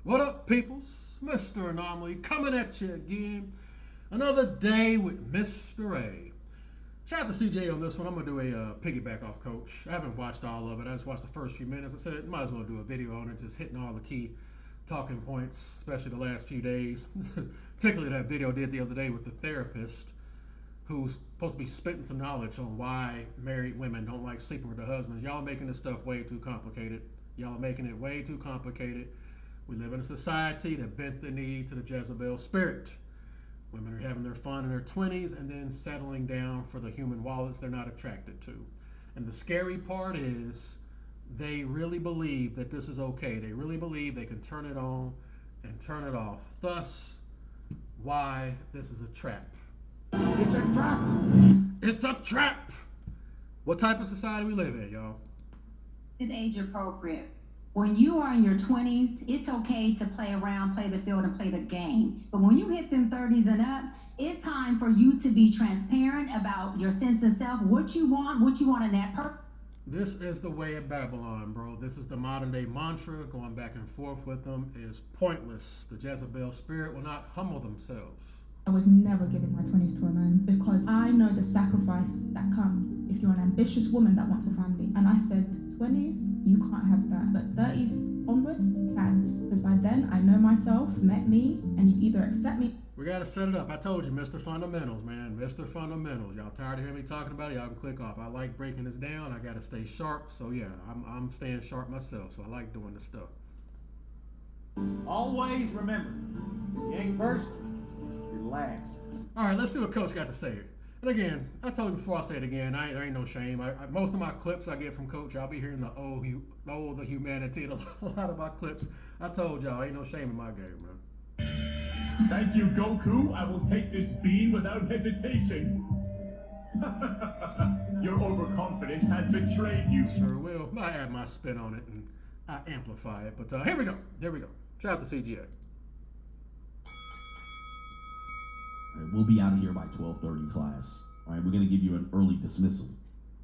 What up, peoples? Mr. Anomaly coming at you again. Another day with Mr. A. Shout out to CJ on this one. I'm going to do a piggyback off Coach. I haven't watched all of it. I just watched the first few minutes. I said, might as well do a video on it, just hitting all the key talking points, especially the last few days. Particularly that video I did the other day with the therapist who's supposed to be spitting some knowledge on why married women don't like sleeping with their husbands. Y'all are making this stuff way too complicated. Y'all are making it way too complicated. We live in a society that bent the knee to the Jezebel spirit. Women are having their fun in their 20s and then settling down for the human wallets they're not attracted to. And the scary part is they really believe that this is okay. They really believe they can turn it on and turn it off. Thus, why this is a trap. It's a trap. It's a trap. What type of society we live in, y'all? Is age appropriate. When you are in your 20s, it's okay to play around, play the field, and play the game. But when you hit them 30s and up, it's time for you to be transparent about your sense of self, what you want in that person. This is the way of Babylon, bro. This is the modern day mantra. Going back and forth with them is pointless. The Jezebel spirit will not humble themselves. I was never giving my 20s to a man because I know the sacrifice that comes if you're an ambitious woman that wants a family. And I said, 20s, you can't have that. But 30s onwards, you can. Because by then, I know myself, met me, and you either accept me. We got to set it up. I told you, Mr. Fundamentals, man. Mr. Fundamentals. Y'all tired of hearing me talking about it? Y'all can click off. I like breaking this down. I got to stay sharp. So, yeah, I'm staying sharp myself. So, I like doing this stuff. Always remember, you ain't first, you're last. All right, let's see what Coach got to say. And again, I told you before I say it again, there ain't no shame. Most of my clips I get from Coach, I'll be hearing the humanity in a lot of my clips. I told y'all, ain't no shame in my game, man. Thank you, Goku. I will take this beam without hesitation. Your overconfidence has betrayed you. Sure will. I add my spin on it and I amplify it. But here we go. There we go. Shout out to CGA. All right, we'll be out of here by 12:30 class. All right, we're going to give you an early dismissal.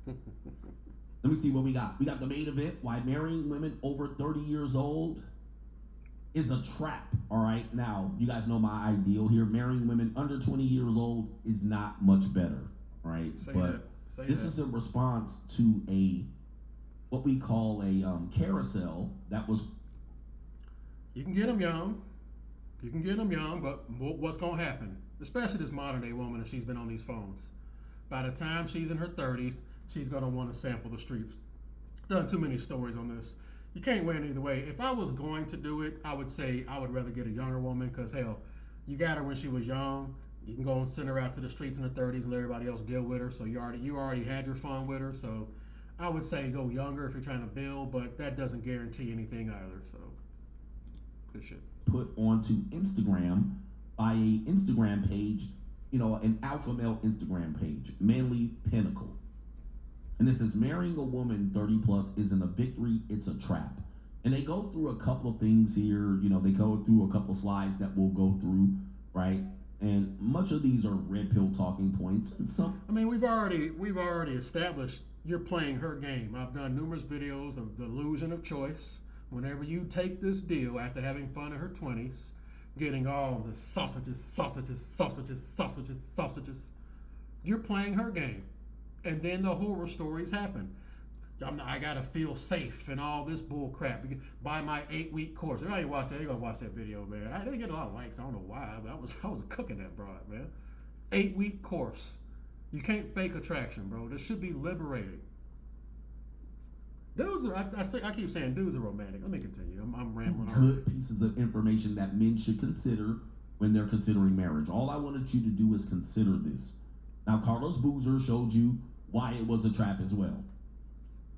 Let me see what we got. We got the main event, why marrying women over 30 years old is a trap. All right, now, you guys know my ideal here. Marrying women under 20 years old is not much better. All right, this is a response to what we call a carousel that was. You can get them young. You can get them young, but what's going to happen? Especially this modern day woman, if she's been on these phones. By the time she's in her 30s, she's going to want to sample the streets. Done too many stories on this. You can't win either way. If I was going to do it, I would say I would rather get a younger woman because, hell, you got her when she was young. You can go and send her out to the streets in her 30s and let everybody else deal with her. So you already had your fun with her. So I would say go younger if you're trying to build, but that doesn't guarantee anything either. So good shit. Put onto Instagram by a Instagram page, an alpha male Instagram page, Manly Pinnacle. And it says, marrying a woman 30 plus isn't a victory, it's a trap. And they go through a couple of things here. They go through a couple of slides that we'll go through, right? And much of these are red pill talking points. And some. I mean, we've already established you're playing her game. I've done numerous videos of the illusion of choice. Whenever you take this deal after having fun in her 20s, getting all the sausages, you're playing her game. And then the horror stories happen. I gotta feel safe and all this bull crap. Buy my 8-week course. If I ain't watched that, they're gonna watch that video, man. I didn't get a lot of likes. I don't know why. But I was cooking that broad, man. 8-week course. You can't fake attraction, bro. This should be liberating. Dudes are, I keep saying dudes are romantic. Let me continue. I'm rambling on. Good pieces of information that men should consider when they're considering marriage. All I wanted you to do is consider this. Now, Carlos Boozer showed you why it was a trap as well.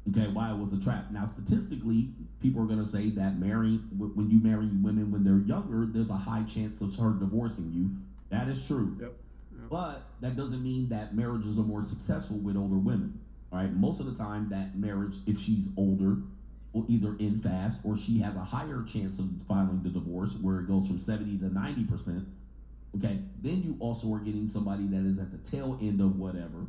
Okay, why it was a trap. Now, statistically, people are going to say that when you marry women when they're younger, there's a high chance of her divorcing you. That is true. Yep. But that doesn't mean that marriages are more successful with older women. All right, most of the time that marriage, if she's older, will either end fast or she has a higher chance of filing the divorce where it goes from 70 to 90%. Okay, then you also are getting somebody that is at the tail end of whatever.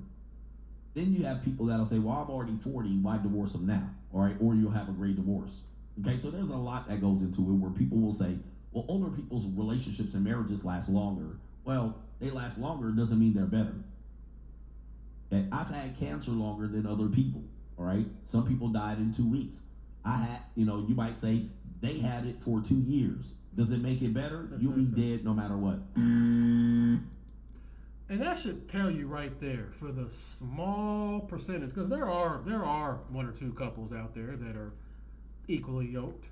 Then you have people that'll say, well, I'm already 40, why divorce them now? All right, or you'll have a great divorce. Okay, so there's a lot that goes into it where people will say, well, older people's relationships and marriages last longer. Well, they last longer doesn't mean they're better. Okay, I've had cancer longer than other people, all right? Some people died in 2 weeks. I had, you might say they had it for 2 years. Does it make it better? You'll be dead no matter what. And that should tell you right there for the small percentage, because there are one or two couples out there that are equally yoked.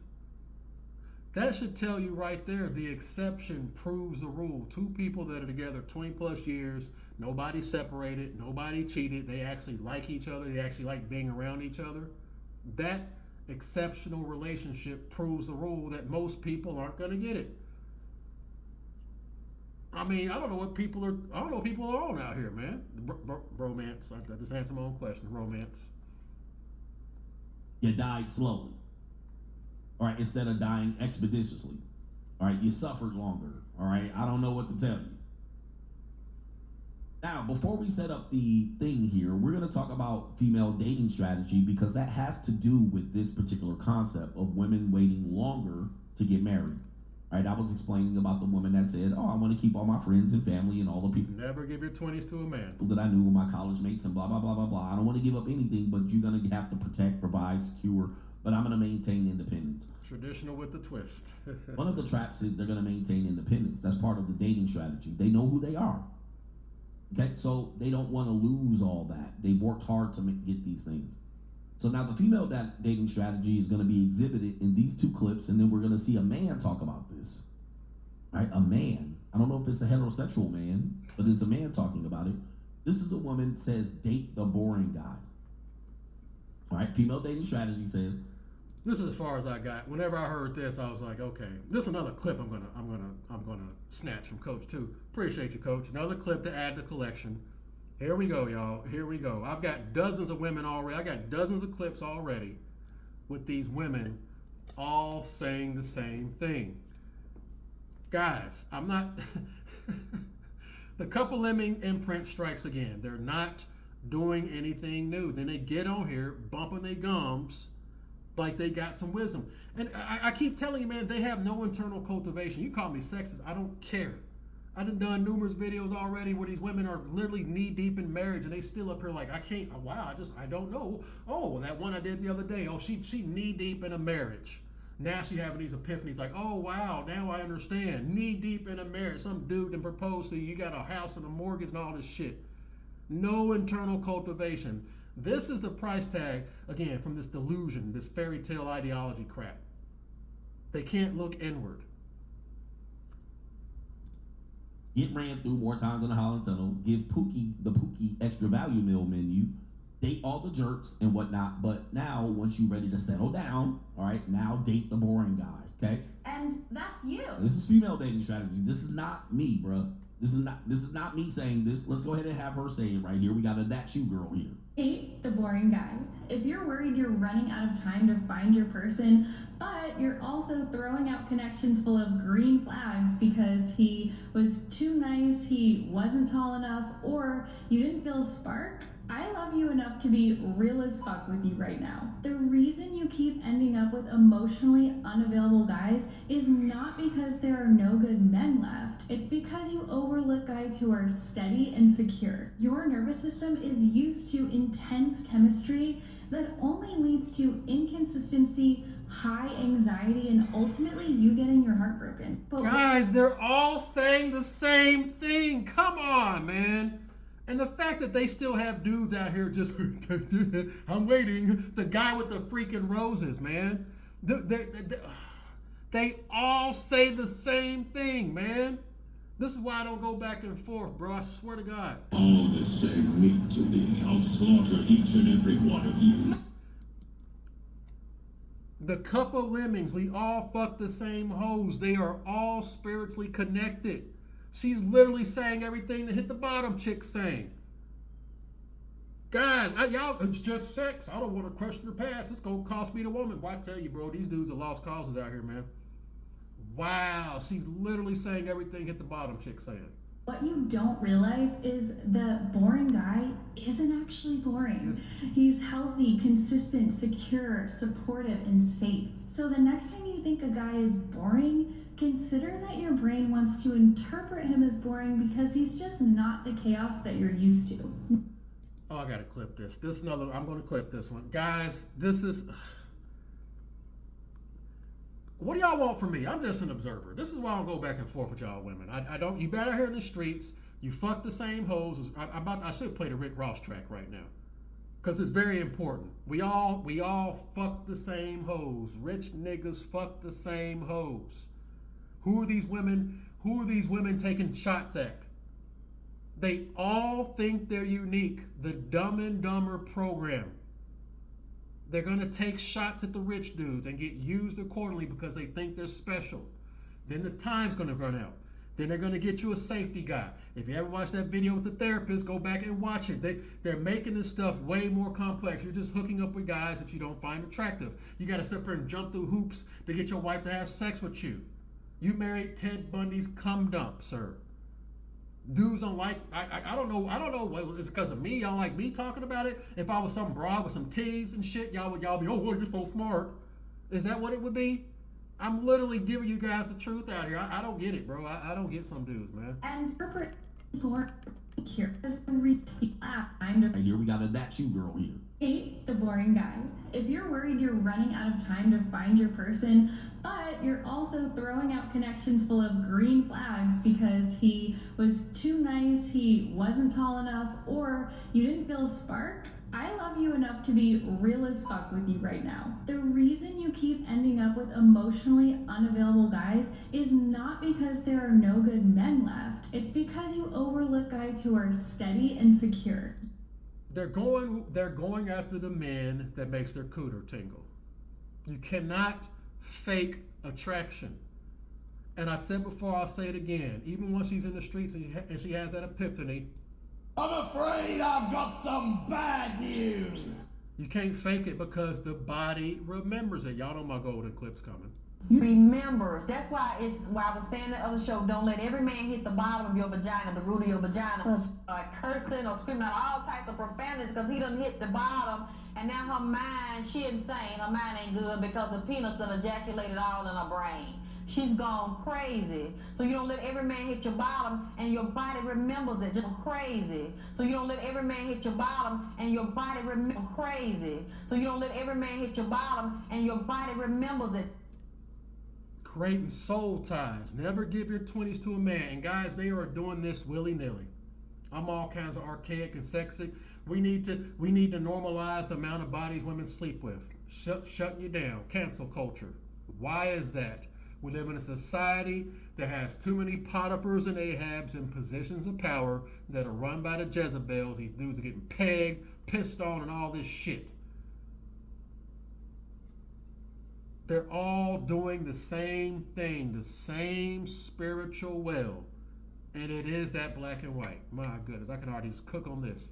That should tell you right there the exception proves the rule. Two people that are together 20 plus years, nobody separated, nobody cheated, they actually like each other, they actually like being around each other. That exceptional relationship proves the rule that most people aren't going to get it. I mean, I don't know what people are on out here, man. Romance. I just answered my own question. Romance. You died slowly. All right, instead of dying expeditiously. All right, you suffered longer. All right, I don't know what to tell you. Now, before we set up the thing here, we're going to talk about female dating strategy because that has to do with this particular concept of women waiting longer to get married. Right, I was explaining about the woman that said, oh, I want to keep all my friends and family and all the people Never give your 20s to a man. that I knew were my college mates and blah, blah, blah, blah, blah. I don't want to give up anything, but you're going to have to protect, provide, secure, but I'm going to maintain independence. Traditional with the twist. One of the traps is they're going to maintain independence. That's part of the dating strategy. They know who they are. Okay, so they don't want to lose all that. They've worked hard to get these things. So now the female dating strategy is going to be exhibited in these two clips, and then we're going to see a man talk about this. All right, a man. I don't know if it's a heterosexual man, but it's a man talking about it. This is a woman that says, date the boring guy. All right, female dating strategy says. This is as far as I got. Whenever I heard this, I was like, okay, this is another clip I'm gonna snatch from Coach too. Appreciate you, Coach. Another clip to add to the collection. Here we go, y'all. Here we go. I've got dozens of women already. I got dozens of clips already with these women all saying the same thing. Guys, I'm not... The couple lemming imprint strikes again. They're not doing anything new. Then they get on here, bumping their gums like they got some wisdom. And I keep telling you, man, they have no internal cultivation. You call me sexist. I don't care. I've done numerous videos already where these women are literally knee deep in marriage and they still up here like, I can't, wow, I don't know. Oh, that one I did the other day, oh, she knee deep in a marriage. Now she having these epiphanies like, oh, wow, now I understand. Knee deep in a marriage. Some dude that proposed to you, you got a house and a mortgage and all this shit. No internal cultivation. This is the price tag, again, from this delusion, this fairy tale ideology crap. They can't look inward. Get ran through more times than the Holland Tunnel. Give the Pookie extra value meal menu. Date all the jerks and whatnot. But now, once you're ready to settle down, all right, now date the boring guy, okay? And that's you. This is female dating strategy. This is not me, bruh. This is not me saying this. Let's go ahead and have her say it right here. We got a That You girl here. Date the boring guy. If you're worried you're running out of time to find your person, but you're also throwing out connections full of green flags because he was too nice, he wasn't tall enough, or you didn't feel a spark, I love you enough to be real as fuck with you right now. The reason you keep ending up with emotionally unavailable guys is not because there are no good men left. It's because you overlook guys who are steady and secure. Your nervous system is used to intense chemistry that only leads to inconsistency, high anxiety, and ultimately you getting your heart broken. But guys, they're all saying the same thing. Come on, man. And the fact that they still have dudes out here just, I'm waiting, the guy with the freaking roses, man. They all say the same thing, man. This is why I don't go back and forth, bro. I swear to God. All the same meat to me. I'll slaughter each and every one of you. The couple lemmings, we all fuck the same hoes. They are all spiritually connected. She's literally saying everything that Hit the Bottom chick saying. Guys, y'all, it's just sex. I don't want to question her past. It's going to cost me the woman. Why, I tell you, bro, these dudes are lost causes out here, man. Wow, she's literally saying everything Hit the Bottom chick saying. what you don't realize is the boring guy isn't actually boring. He's healthy, consistent, secure, supportive, and safe. So the next time you think a guy is boring, consider that your brain wants to interpret him as boring because he's just not the chaos that you're used to. Oh, I gotta clip this. This is another. I'm gonna clip this one, guys. This is. What do y'all want from me? I'm just an observer. This is why I don't go back and forth with y'all women. I don't. You better here in the streets. You fuck the same hoes. I should play the Rick Ross track right now, because it's very important. We all fuck the same hoes. Rich niggas fuck the same hoes. Who are these women? Who are these women taking shots at? They all think they're unique. The Dumb and Dumber program. They're going to take shots at the rich dudes and get used accordingly because they think they're special. Then the time's going to run out. Then they're going to get you a safety guy. If you ever watched that video with the therapist, go back and watch it. They're making this stuff way more complex. You're just hooking up with guys that you don't find attractive. You got to sit there and jump through hoops to get your wife to have sex with you. You married Ted Bundy's cum dump, sir. Dudes don't like, I don't know, is it because of me? Y'all like me talking about it? If I was some broad with some titties and shit, y'all be, oh, well, you're so smart. Is that what it would be? I'm literally giving you guys the truth out here. I don't get it, bro. I don't get some dudes, man. And interpret people are here as the real time to Right here, we got a That You Girl here. hate the boring guy. If you're worried you're running out of time to find your person, but you're also throwing out connections full of green flags because he was too nice, he wasn't tall enough, or you didn't feel a spark, I love you enough to be real as fuck with you right now. The reason you keep ending up with emotionally unavailable guys is not because there are no good men left. It's because you overlook guys who are steady and secure. They're going after the men that makes their cooter tingle. You cannot fake attraction. And I said before, I'll say it again. Even when she's in the streets and she has that epiphany, I'm afraid I've got some bad news. you can't fake it because the body remembers it. Y'all know my golden clip's coming. Remembers. That's why I was saying the other show, don't let every man hit the bottom of your vagina, the root of your vagina, cursing or screaming out all types of profanities because he done hit the bottom, and now her mind, she insane, her mind ain't good because the penis done ejaculated all in her brain. She's gone crazy. So you don't let every man hit your bottom and your body remembers it. Just crazy. So you don't let every man hit your bottom and your body remembers crazy. So you don't let every man hit your bottom and your body remembers it. Creating soul ties. Never give your 20s to a man. And guys, they are doing this willy-nilly. I'm all kinds of archaic and sexy. We need to normalize the amount of bodies women sleep with. Shutting you down. Cancel culture. Why is that? We live in a society that has too many Potiphars and Ahabs in positions of power that are run by the Jezebels. These dudes are getting pegged, pissed on, and all this shit. They're all doing the same thing, the same spiritual well. And it is that black and white. My goodness, I can already just cook on this.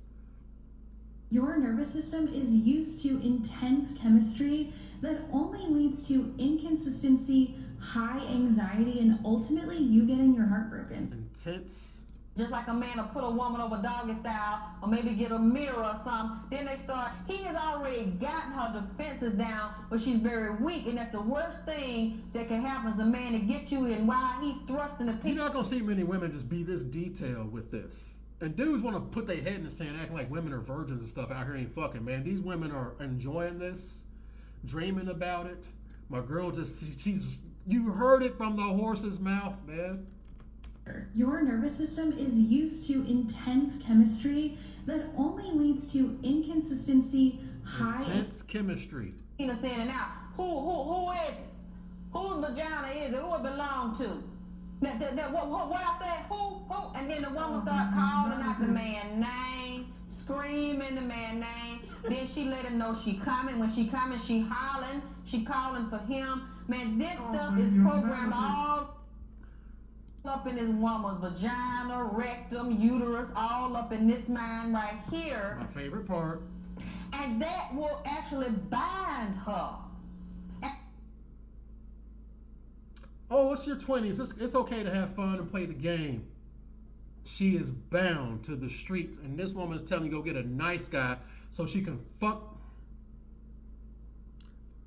Your nervous system is used to intense chemistry that only leads to inconsistency, high anxiety, and ultimately you getting your heart broken. Intense. Just like a man will put a woman over doggy style or maybe get a mirror or something, then they start, he has already gotten her defenses down, but she's very weak, and that's the worst thing that can happen is a man to get you, and while he's thrusting the You're people. not going to see many women just be this detailed with this. And dudes want to put their head in the sand, acting like women are virgins and stuff out here ain't fucking, man. These women are enjoying this, dreaming about it. My girl she's, you heard it from the horse's mouth, man. Your nervous system is used to intense chemistry that only leads to inconsistency, high Intense chemistry. Saying it now. Who is it? Whose vagina is it? Who it belong to? What I said? Who? And then the woman start calling out the man's name, screaming the man's name. Then she let him know she coming. When she coming, she hollering. She calling for him. Man, this stuff is programmed all up in this woman's vagina, rectum, uterus, all up in this mind right here. My favorite part. And that will actually bind her. Oh, it's your 20s. It's okay to have fun and play the game. She is bound to the streets, and this woman is telling you go get a nice guy so she can fuck.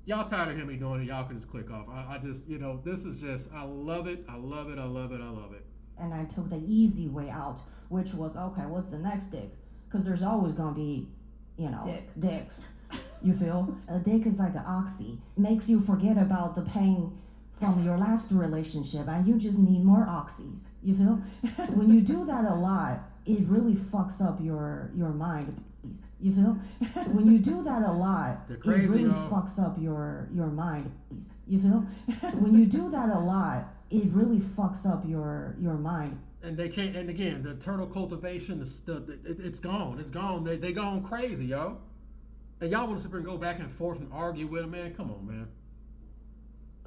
Y'all tired of hearing me doing it, y'all can just click off. I just, this is just, I love it. I love it. I love it. I love it. And I took the easy way out, which was, okay, what's the next dick? Because there's always going to be, dicks. You feel? A dick is like an oxy. Makes you forget about the pain from your last relationship, and you just need more oxys. You feel? When you do that a lot, it really fucks up your mind. You feel? When you do that a lot, it really fucks up your mind. You feel? When you do that a lot, it really fucks up your mind. And they can't. And again, the turtle cultivation is still. It's gone. It's gone. They gone crazy, yo. And y'all want to sit there and go back and forth and argue with them, man? Come on, man.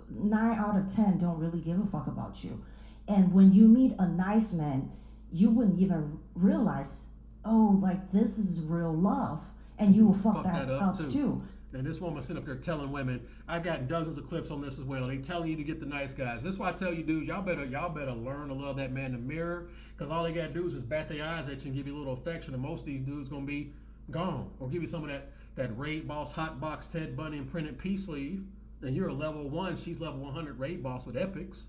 9 out of 10 don't really give a fuck about you. And when you meet a nice man, you wouldn't even realize, oh, like, this is real love. And you will fuck that up too. And this woman sitting up there telling women, I've got dozens of clips on this as well. They telling you to get the nice guys. This is why I tell you, dudes, y'all better learn to love that man in the mirror, because all they gotta do is just bat their eyes at you and give you a little affection, and most of these dudes gonna be gone. Or give you some of that Raid Boss Hot Box Ted Bundy imprinted peace sleeve, and you're a level 1, she's level 100 Raid Boss with epics.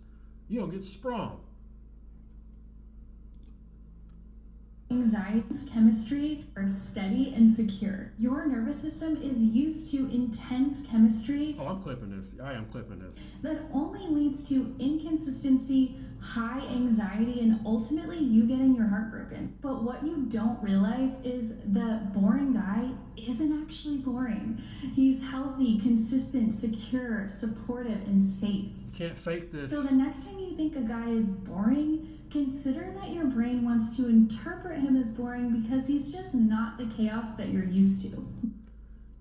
You don't get sprung. Anxiety's chemistry are steady and secure. Your nervous system is used to intense chemistry. Oh, I'm clipping this. I am clipping this. That only leads to inconsistency, high anxiety, and ultimately you getting your heart broken. But what you don't realize is the boring guy isn't actually boring. He's healthy, consistent, secure, supportive, and safe. You can't fake this. So the next time you think a guy is boring, consider that your brain wants to interpret him as boring because he's just not the chaos that you're used to.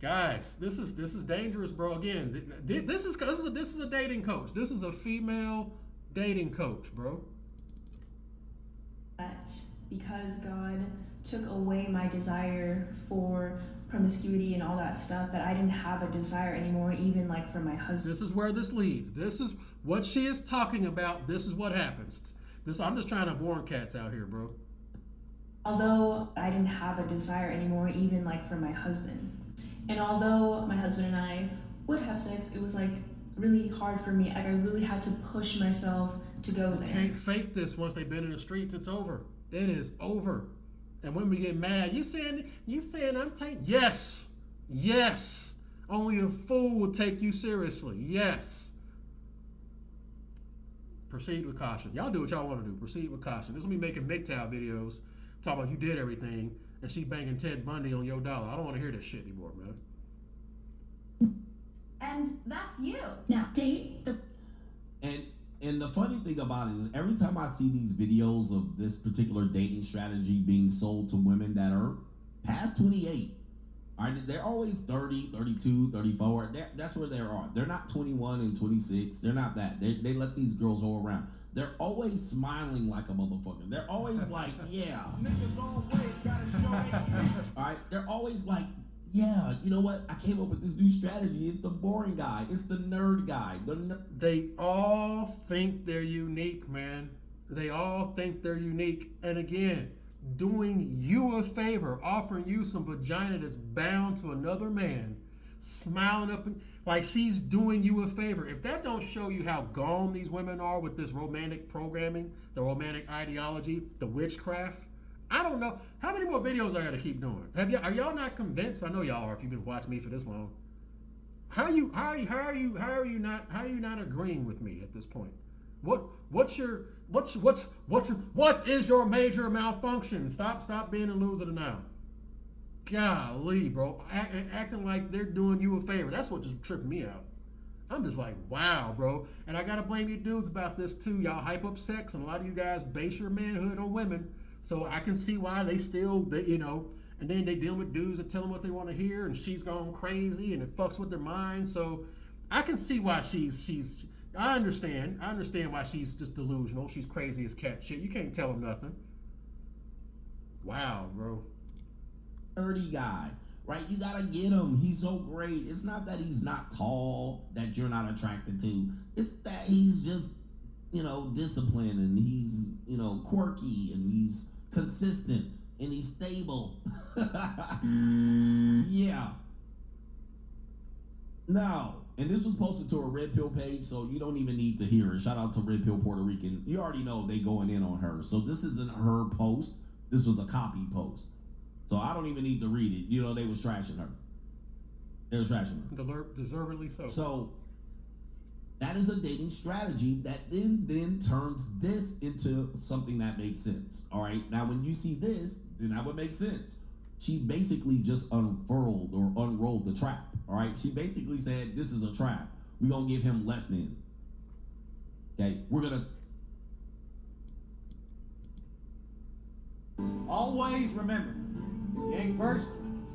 Guys, this is dangerous, bro. Again, this is a dating coach. This is a female dating coach, bro. That because God took away my desire for promiscuity and all that stuff, that I didn't have a desire anymore, even like for my husband. This is where this leads. This is what she is talking about. This is what happens. I'm just trying to warn cats out here, bro. Although I didn't have a desire anymore, even like for my husband. And although my husband and I would have sex, it was like really hard for me. Like I really had to push myself to go there. You can't fake this. Once they've been in the streets, it's over. It is over. And when we get mad, you saying I'm taking? Yes. Only a fool will take you seriously. Yes. Proceed with caution. Y'all do what y'all want to do. Proceed with caution. This will be making MGTOW videos talking about you did everything and she banging Ted Bundy on your dollar. I don't want to hear that shit anymore, man. And that's you. Now, date the... And the funny thing about it is every time I see these videos of this particular dating strategy being sold to women that are past 28, they're always 30, 32, 34. That's where they are. They're not 21 and 26. They're not that. They let these girls go around. They're always smiling like a motherfucker. They're always like, yeah. All right? They're always like, yeah, you know what? I came up with this new strategy. It's the boring guy. It's the nerd guy. They all think they're unique, man. They all think they're unique. And again, doing you a favor, offering you some vagina that's bound to another man, smiling up like she's doing you a favor. If that don't show you how gone these women are with this romantic programming, the romantic ideology, the witchcraft, I don't know how many more videos I gotta keep doing. Are y'all not convinced? I know y'all are if you've been watching me for this long. How are you not agreeing with me at this point? What is your major malfunction? Stop being a loser now. Golly, bro. Acting like they're doing you a favor. That's what just tripped me out. I'm just like, wow, bro. And I gotta blame you dudes about this too. Y'all hype up sex, and a lot of you guys base your manhood on women. So I can see why they and then they deal with dudes that tell them what they want to hear, and she's gone crazy, and it fucks with their mind. So I can see why she's. I understand why she's just delusional. She's crazy as cat shit. You can't tell them nothing. Wow, bro. Nerdy guy, right? You gotta get him. He's so great. It's not that he's not tall that you're not attracted to. It's that he's just, disciplined, and he's, quirky, and he's consistent, and he's stable. Yeah. No. And this was posted to a Red Pill page, so you don't even need to hear it. Shout out to Red Pill Puerto Rican. You already know they going in on her. So this isn't her post. This was a copy post. So I don't even need to read it. You know, they was trashing her. They was trashing her. Deservedly so. So that is a dating strategy that then turns this into something that makes sense. All right. Now, when you see this, then that would make sense. She basically just unfurled or unrolled the trap. All right. She basically said, this is a trap. We're going to give him less than. Okay. We're going to. Always remember, you ain't first,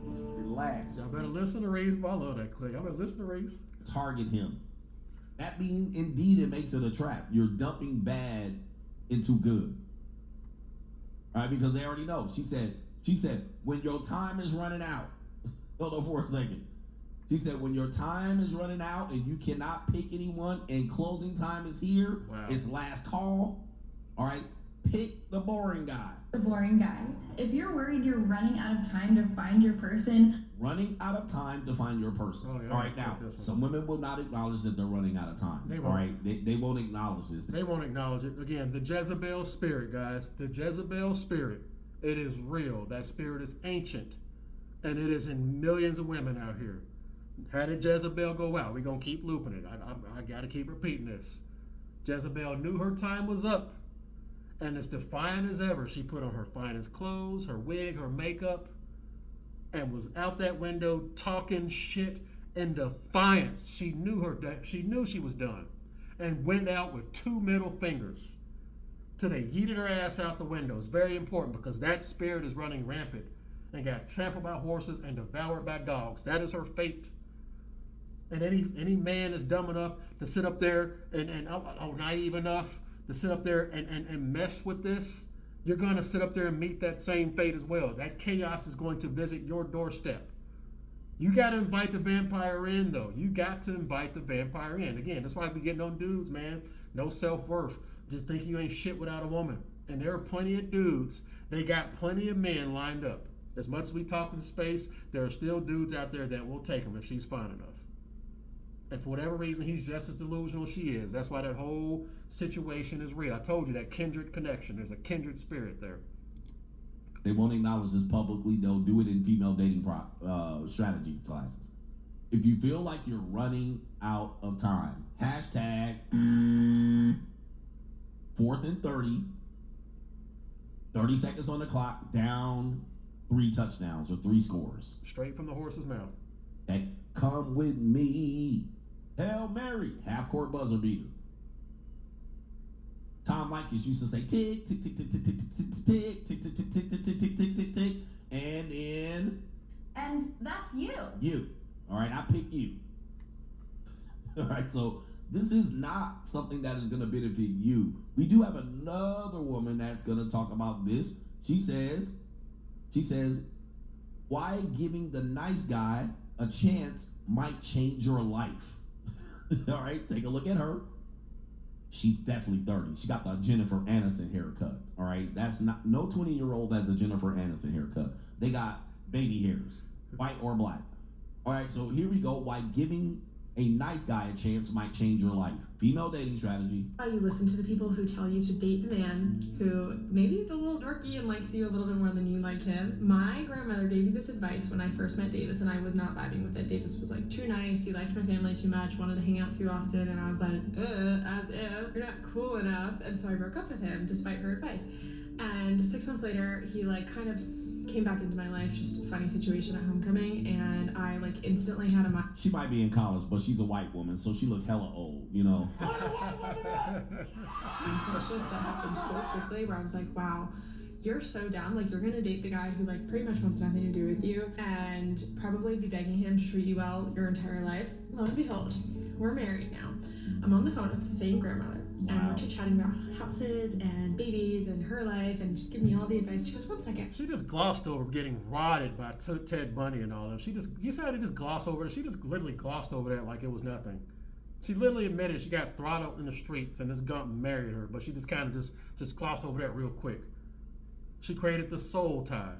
you're last. Y'all better listen to Reese. I love that click. Y'all better listen to Reese. Target him. That being, indeed, it makes it a trap. You're dumping bad into good. All right, because they already know. She said, when your time is running out, hold on for a second. She said, when your time is running out and you cannot pick anyone and closing time is here, it's last call. All right, pick the boring guy. The boring guy. If you're worried you're running out of time to find your person, running out of time to find your person. Oh, yeah, all right, now, some women will not acknowledge that they're running out of time. They won't. All right, they won't acknowledge this. They won't acknowledge it. Again, the Jezebel spirit, guys. The Jezebel spirit. It is real. That spirit is ancient. And it is in millions of women out here. How did Jezebel go out? We're going to keep looping it. I got to keep repeating this. Jezebel knew her time was up. And as defiant as ever, she put on her finest clothes, her wig, her makeup, and was out that window talking shit in defiance. She knew she was done, and went out with 2 middle fingers till they yeeted her ass out the window. It's very important because that spirit is running rampant and got trampled by horses and devoured by dogs. That is her fate. And any man is dumb enough to sit up there and naive enough to sit up there and mess with this, you're going to sit up there and meet that same fate as well. That chaos is going to visit your doorstep. You got to invite the vampire in, though. You got to invite the vampire in. Again, that's why I be getting on dudes, man. No self-worth. Just thinking you ain't shit without a woman. And there are plenty of dudes. They got plenty of men lined up. As much as we talk in space, there are still dudes out there that will take them if she's fine enough. And for whatever reason, he's just as delusional as she is. That's why that whole situation is real. I told you that kindred connection. There's a kindred spirit there. They won't acknowledge this publicly. They'll do it in female dating strategy classes. If you feel like you're running out of time, hashtag 4th and 30, 30 seconds on the clock, down 3 touchdowns or 3 scores. Straight from the horse's mouth. Okay, come with me. Hail Mary, half-court buzzer beater. Tom Likas used to say tick, tick, tick, tick, tick, tick, tick, tick, tick, tick, tick, tick, tick, tick, tick, tick, tick, tick, and then. And that's you. You. All right, I pick you. All right, so this is not something that is going to benefit you. We do have another woman that's going to talk about this. She says, why giving the nice guy a chance might change your life. All right, take a look at her. She's definitely 30. She got the Jennifer Aniston haircut. All right, that's not, no 20-year-old has a Jennifer Aniston haircut. They got baby hairs, white or black. All right, so here we go. Why giving a nice guy a chance might change your life. Female dating strategy. You listen to the people who tell you to date the man who maybe is a little dorky and likes you a little bit more than you like him. My grandmother gave me this advice when I first met Davis, and I was not vibing with it. Davis was like too nice, he liked my family too much, wanted to hang out too often, and I was like, as if you're not cool enough. And so I broke up with him despite her advice. And 6 months later, he like kind of came back into my life, just a funny situation at homecoming, and I like instantly had a mind. She might be in college, but she's a white woman, so she looked hella old, you know. Shift that happened so quickly where I was like, wow, you're so down. Like, you're gonna date the guy who like pretty much wants nothing to do with you and probably be begging him to treat you well your entire life. Lo and behold, we're married now. I'm on the phone with the same grandmother. And we're chit-chatting about houses and babies and her life and just giving me all the advice. She goes, 1 second. She just glossed over getting rotted by Ted Bundy and all of them. You said how to just gloss over it. She just literally glossed over that like it was nothing. She literally admitted she got throttled in the streets and this gump married her, but she just kind of just glossed over that real quick. She created the soul tie.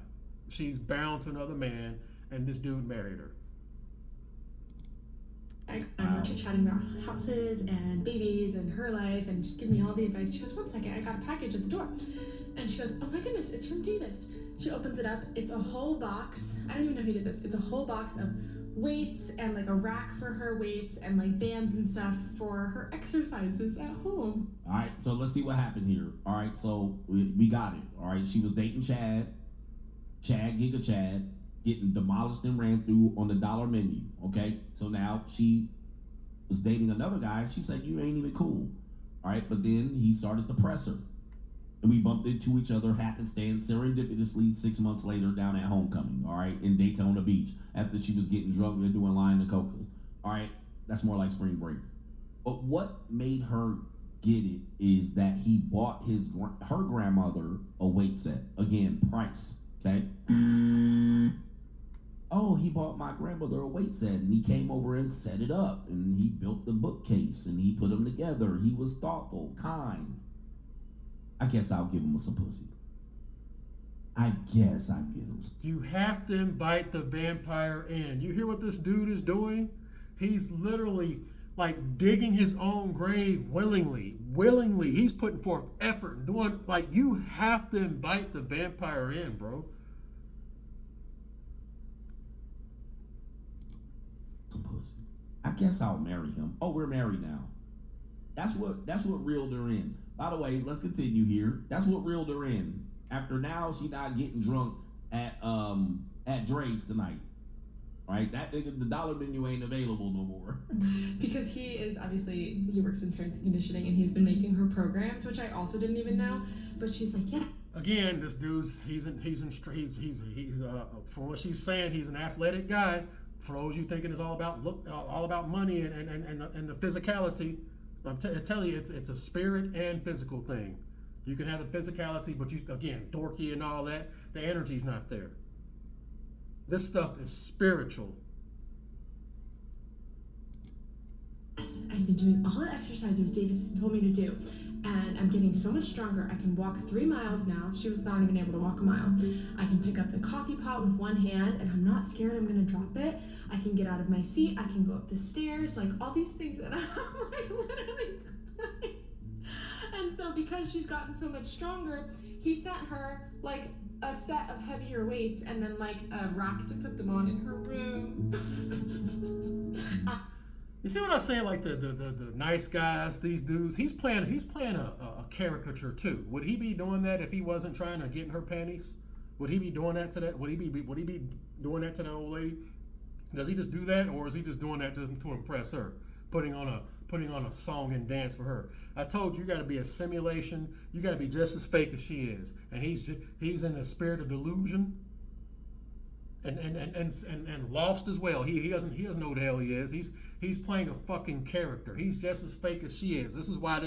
She's bound to another man, and this dude married her. We're chit-chatting about houses and babies and her life and just giving me all the advice. She goes, one second, I got a package at the door. And she goes, oh my goodness, it's from Davis. She opens it up. It's a whole box. I don't even know who did this. It's a whole box of weights and like a rack for her weights and like bands and stuff for her exercises at home. All right, so let's see what happened here. All right, so we got it. All right, she was dating Chad, Giga Chad, getting demolished and ran through on the dollar menu. Okay, so now she was dating another guy. She said, you ain't even cool. All right, but then he started to press her. And we bumped into each other happenstance serendipitously 6 months later down at homecoming, all right, in Daytona Beach after she was getting drunk and doing line to coca. All right, that's more like spring break. But what made her get it is that he bought her grandmother a weight set. Again, price, okay? Oh, he bought my grandmother a weight set, and he came over and set it up, and he built the bookcase, and he put them together. He was thoughtful, kind. I guess I'll give him some pussy. I guess I get him. You have to invite the vampire in. You hear what this dude is doing? He's literally like digging his own grave willingly. He's putting forth effort and doing, like, you have to invite the vampire in, bro. Some pussy. I guess I'll marry him. Oh, we're married now. That's what reeled her in. By the way, let's continue here. That's what reeled her in. After now, she not getting drunk at Dre's tonight. Right? That nigga, the dollar menu ain't available no more. Because he is obviously, he works in strength and conditioning, and he's been making her programs, which I also didn't even know. But she's like, yeah. Again, this dude's from what she's saying, he's an athletic guy. For those you thinking it's all about money and the physicality. I tell you, it's a spirit and physical thing. You can have the physicality, but you, again, dorky and all that, the energy's not there. This stuff is spiritual. Yes, I've been doing all the exercises Davis has told me to do, and I'm getting so much stronger. I can walk 3 miles now. She was not even able to walk a mile. I can pick up the coffee pot with one hand, and I'm not scared I'm gonna drop it. I can get out of my seat. I can go up the stairs, like all these things that I'm like literally crying. And so because she's gotten so much stronger, he sent her like a set of heavier weights and then like a rack to put them on in her room. You see what I'm saying? Like the nice guys, these dudes. He's playing a caricature too. Would he be doing that if he wasn't trying to get in her panties? Would he be doing that to that? Would he be doing that to that old lady? Does he just do that, or is he just doing that to impress her, putting on a song and dance for her? I told you, you got to be a simulation. You got to be just as fake as she is, and he's in the spirit of delusion, and lost as well. He doesn't know who the hell he is. He's playing a fucking character. He's just as fake as she is. This is why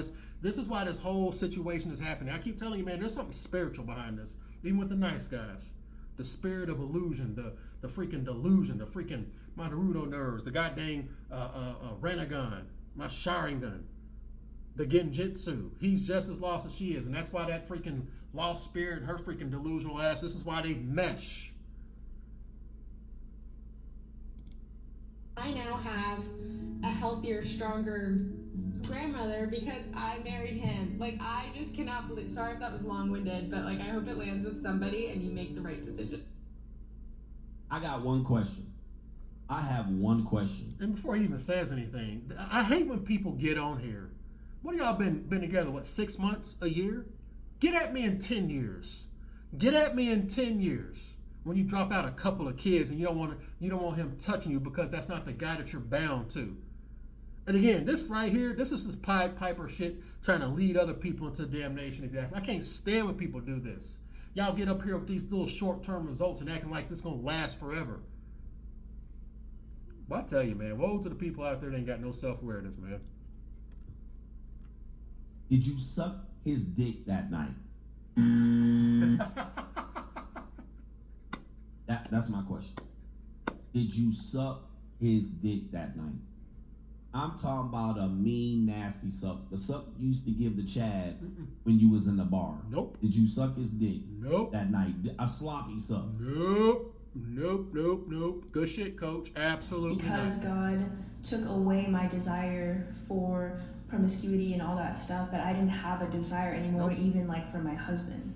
this whole situation is happening. I keep telling you, man, there's something spiritual behind this. Even with the nice guys, the spirit of illusion, the freaking delusion, the freaking my Naruto nerves, the goddamn Renegon, my Sharingan, the Genjutsu. He's just as lost as she is, and that's why that freaking lost spirit, her freaking delusional ass. This is why they mesh. I now have a healthier, stronger grandmother because I married him. Like, I just cannot believe. Sorry if that was long-winded, but like, I hope it lands with somebody and you make the right decision. I got one question. I have one question. And before he even says anything, I hate when people get on here. What have y'all been together, 6 months, a year? Get at me in 10 years. Get at me in 10 years. When you drop out a couple of kids and you don't want him touching you because that's not the guy that you're bound to. And again, this right here, this is this Pied Piper shit trying to lead other people into damnation. If you ask, I can't stand when people do this. Y'all get up here with these little short-term results and acting like this is gonna last forever. Well, I tell you, man, woe to the people out there that ain't got no self-awareness, man. Did you suck his dick that night? That's my question. Did you suck his dick that night? I'm talking about a mean, nasty suck. The suck you used to give to Chad when you was in the bar. Nope. Did you suck his dick? Nope. That night? A sloppy suck? Nope. Nope. Good shit, coach. Absolutely Because not. God took away my desire for promiscuity and all that stuff, that I didn't have a desire anymore, even like for my husband.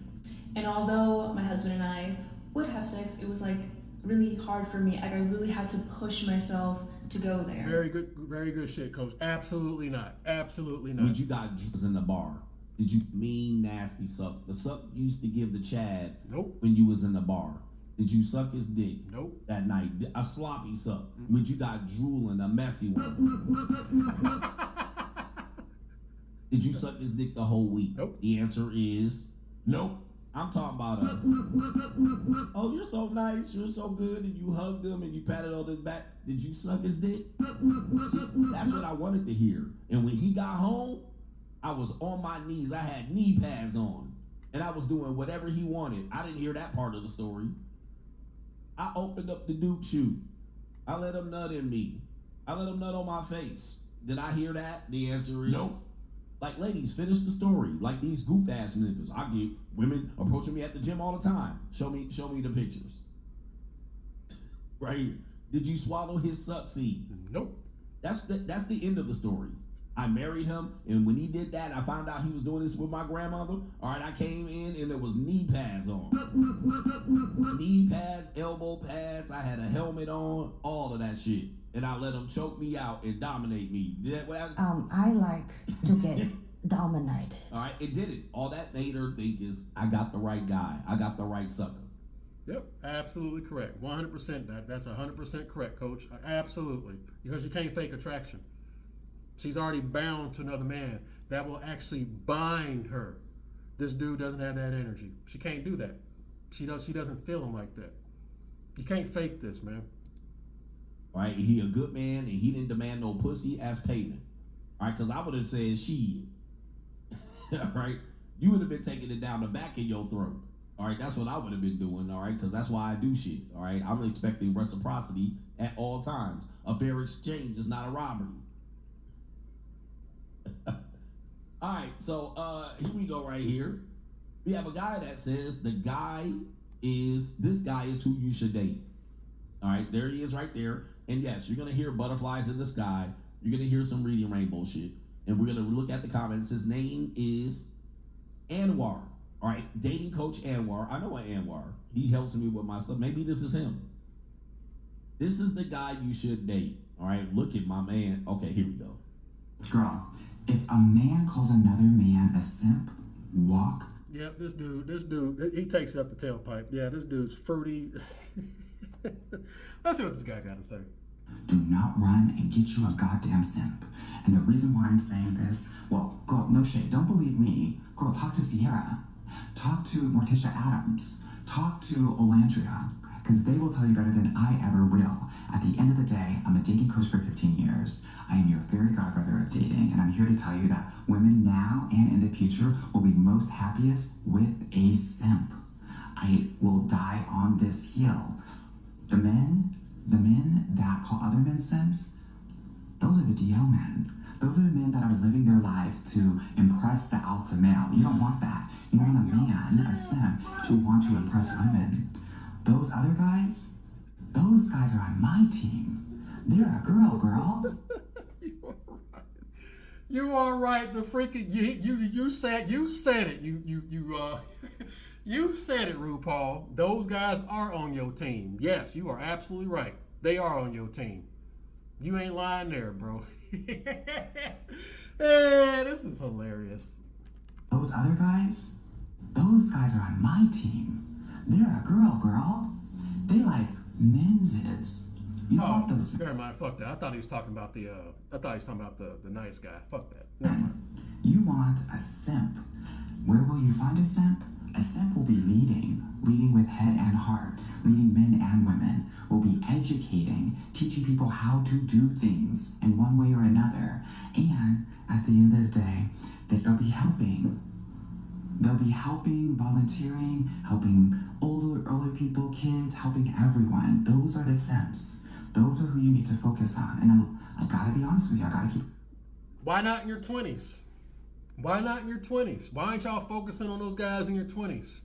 And although my husband and I would have sex, it was like really hard for me. Like I really had to push myself to go there. Very good shit, coach. Absolutely not. Absolutely not. When you got in the bar, did you mean nasty suck? The suck you used to give the Chad Nope. when you was in the bar. Did you suck his dick? Nope. That night, a sloppy suck. When you got drooling, a messy one. Did you suck his dick the whole week? Nope. The answer is nope. I'm talking about oh, you're so nice, you're so good, and you hugged him and you patted on his back. Did you suck his dick? See, that's what I wanted to hear. And when he got home, I was on my knees. I had knee pads on, and I was doing whatever he wanted. I didn't hear that part of the story. I opened up the Duke shoe. I let him nut in me. I let him nut on my face. Did I hear that? The answer is Nope. Like, ladies, finish the story. Like these goof ass niggas. I get women approaching me at the gym all the time. Show me the pictures. Right here. Did you swallow his suck seed? Nope. That's the end of the story. I married him, and when he did that, I found out he was doing this with my grandmother. All right, I came in, and there was knee pads on. Knee pads, elbow pads. I had a helmet on, all of that shit. And I let him choke me out and dominate me. I like to get dominated. All right, it did it. All that made her think is, I got the right guy. I got the right sucker. Yep, absolutely correct. 100%. That's 100% correct, coach. Absolutely. Because you can't fake attraction. She's already bound to another man. That will actually bind her. This dude doesn't have that energy. She can't do that. She doesn't feel him like that. You can't fake this, man. All right, he a good man, and he didn't demand no pussy as payment. All right, because I would have said she. All right, you would have been taking it down the back of your throat. All right, that's what I would have been doing. All right, because that's why I do shit. All right, I'm expecting reciprocity at all times. A fair exchange is not a robbery. All right, so here we go right here. We have a guy that says this guy is who you should date. All right, there he is right there. And yes, you're going to hear butterflies in the sky. You're going to hear some reading rainbow shit. And we're going to look at the comments. His name is Anwar. All right, dating coach Anwar. I know Anwar. He helps me with my stuff. Maybe this is him. This is the guy you should date. All right, look at my man. Okay, here we go. Girl, if a man calls another man a simp, walk. Yep, this dude, he takes up the tailpipe. Yeah, this dude's fruity. Let's see what this guy got to say. Do not run and get you a goddamn simp. And the reason why I'm saying this, well, girl, no shit, don't believe me. Girl, talk to Sierra. Talk to Morticia Adams. Talk to Olandria. Because they will tell you better than I ever will. At the end of the day, I'm a dating coach for 15 years. I am your fairy godbrother of dating, and I'm here to tell you that women now and in the future will be most happiest with a simp. I will die on this hill. The men that call other men simps, those are the DL men. Those are the men that are living their lives to impress the alpha male. You don't want that. You want a man, a simp, to want to impress women. Those other guys, those guys are on my team. They're a girl. You are right. The freaking you said it. You said it, RuPaul. Those guys are on your team. Yes, you are absolutely right. They are on your team. You ain't lying there, bro. Hey, this is hilarious. Those other guys, those guys are on my team. They're a girl. They like menses. You want those? Never mind. Fuck that. I thought he was talking about the nice guy. Fuck that. Never mind. You want a simp. Where will you find a simp? A simp will be leading with head and heart, leading men and women, will be educating, teaching people how to do things in one way or another. And at the end of the day, that they'll be helping. They'll be helping, volunteering, helping older people, kids, helping everyone. Those are the simps. Those are who you need to focus on. And I gotta be honest with you, I gotta keep. Why not in your 20s? Why not in your 20s? Why aren't y'all focusing on those guys in your 20s?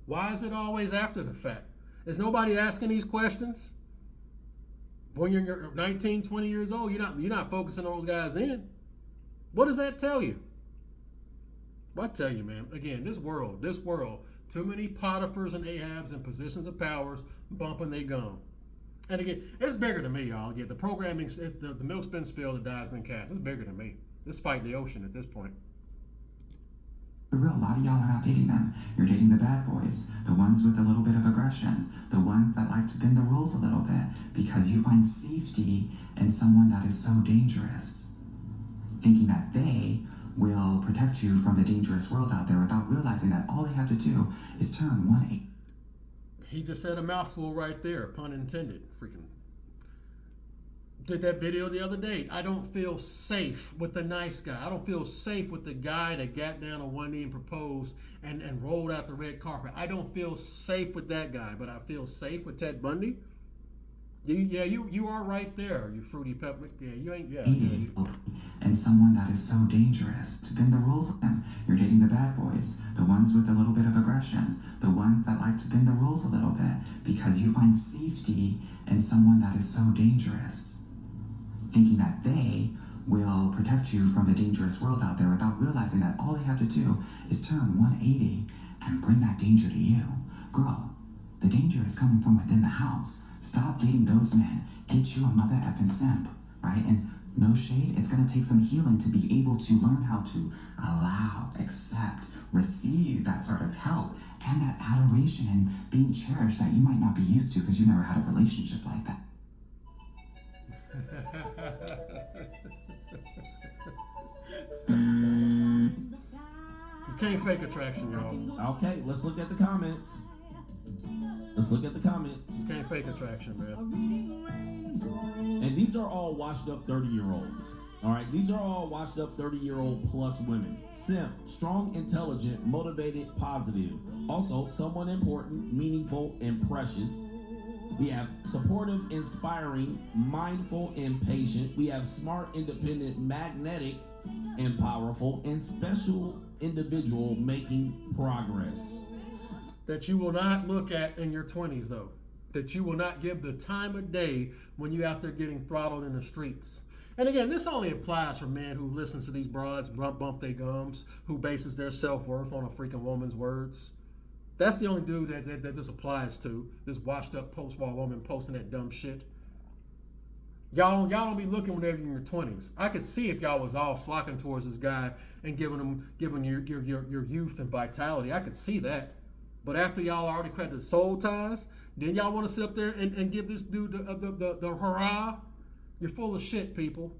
Why is it always after the fact? Is nobody asking these questions? When you're 19, 20 years old, you're not focusing on those guys in. What does that tell you? Well, I tell you, man, again, this world, too many Potiphars and Ahabs in positions of powers bumping their gum. And again, it's bigger than me, y'all. Yeah, the programming, the milk's been spilled, the die's been cast. It's bigger than me. It's fighting the ocean at this point. For real, a lot of y'all are not dating them. You're dating the bad boys, the ones with a little bit of aggression, the ones that like to bend the rules a little bit, because you find safety in someone that is so dangerous, thinking that they will protect you from the dangerous world out there without realizing that all they have to do is turn 180. He just said a mouthful right there, pun intended. Freaking did that video the other day. I don't feel safe with the nice guy. I don't feel safe with the guy that got down on one knee and proposed and rolled out the red carpet. I don't feel safe with that guy, but I feel safe with Ted Bundy. You are right there, you fruity pepper. Yeah, you ain't. Yeah. And someone that is so dangerous to bend the rules of them. You're dating the bad boys, the ones with a little bit of aggression, the ones that like to bend the rules a little bit, because you find safety in someone that is so dangerous, thinking that they will protect you from the dangerous world out there without realizing that all they have to do is turn 180 and bring that danger to you. Girl, the danger is coming from within the house. Stop dating those men. Get you a mother effing simp, right? And no shade, it's gonna take some healing to be able to learn how to allow, accept, receive that sort of help and that adoration and being cherished that you might not be used to because you never had a relationship like that. You can't fake attraction, y'all. Okay, let's look at the comments. Let's look at the comments. You can't fake attraction, man. And these are all washed up 30-year-olds. All right, these are all washed up 30-year-old plus women. Simp, strong, intelligent, motivated, positive. Also, someone important, meaningful, and precious. We have supportive, inspiring, mindful, and patient. We have smart, independent, magnetic, and powerful, and special individual making progress. That you will not look at in your 20s, though. That you will not give the time of day when you're out there getting throttled in the streets. And again, this only applies for men who listens to these broads bump their gums, who bases their self-worth on a freaking woman's words. That's the only dude that this applies to. This washed up post-war woman posting that dumb shit. Y'all don't be looking whenever you're in your 20s. I could see if y'all was all flocking towards this guy and giving your youth and vitality. I could see that. But after y'all already credited soul ties, then y'all want to sit up there and give this dude the hurrah? You're full of shit, people.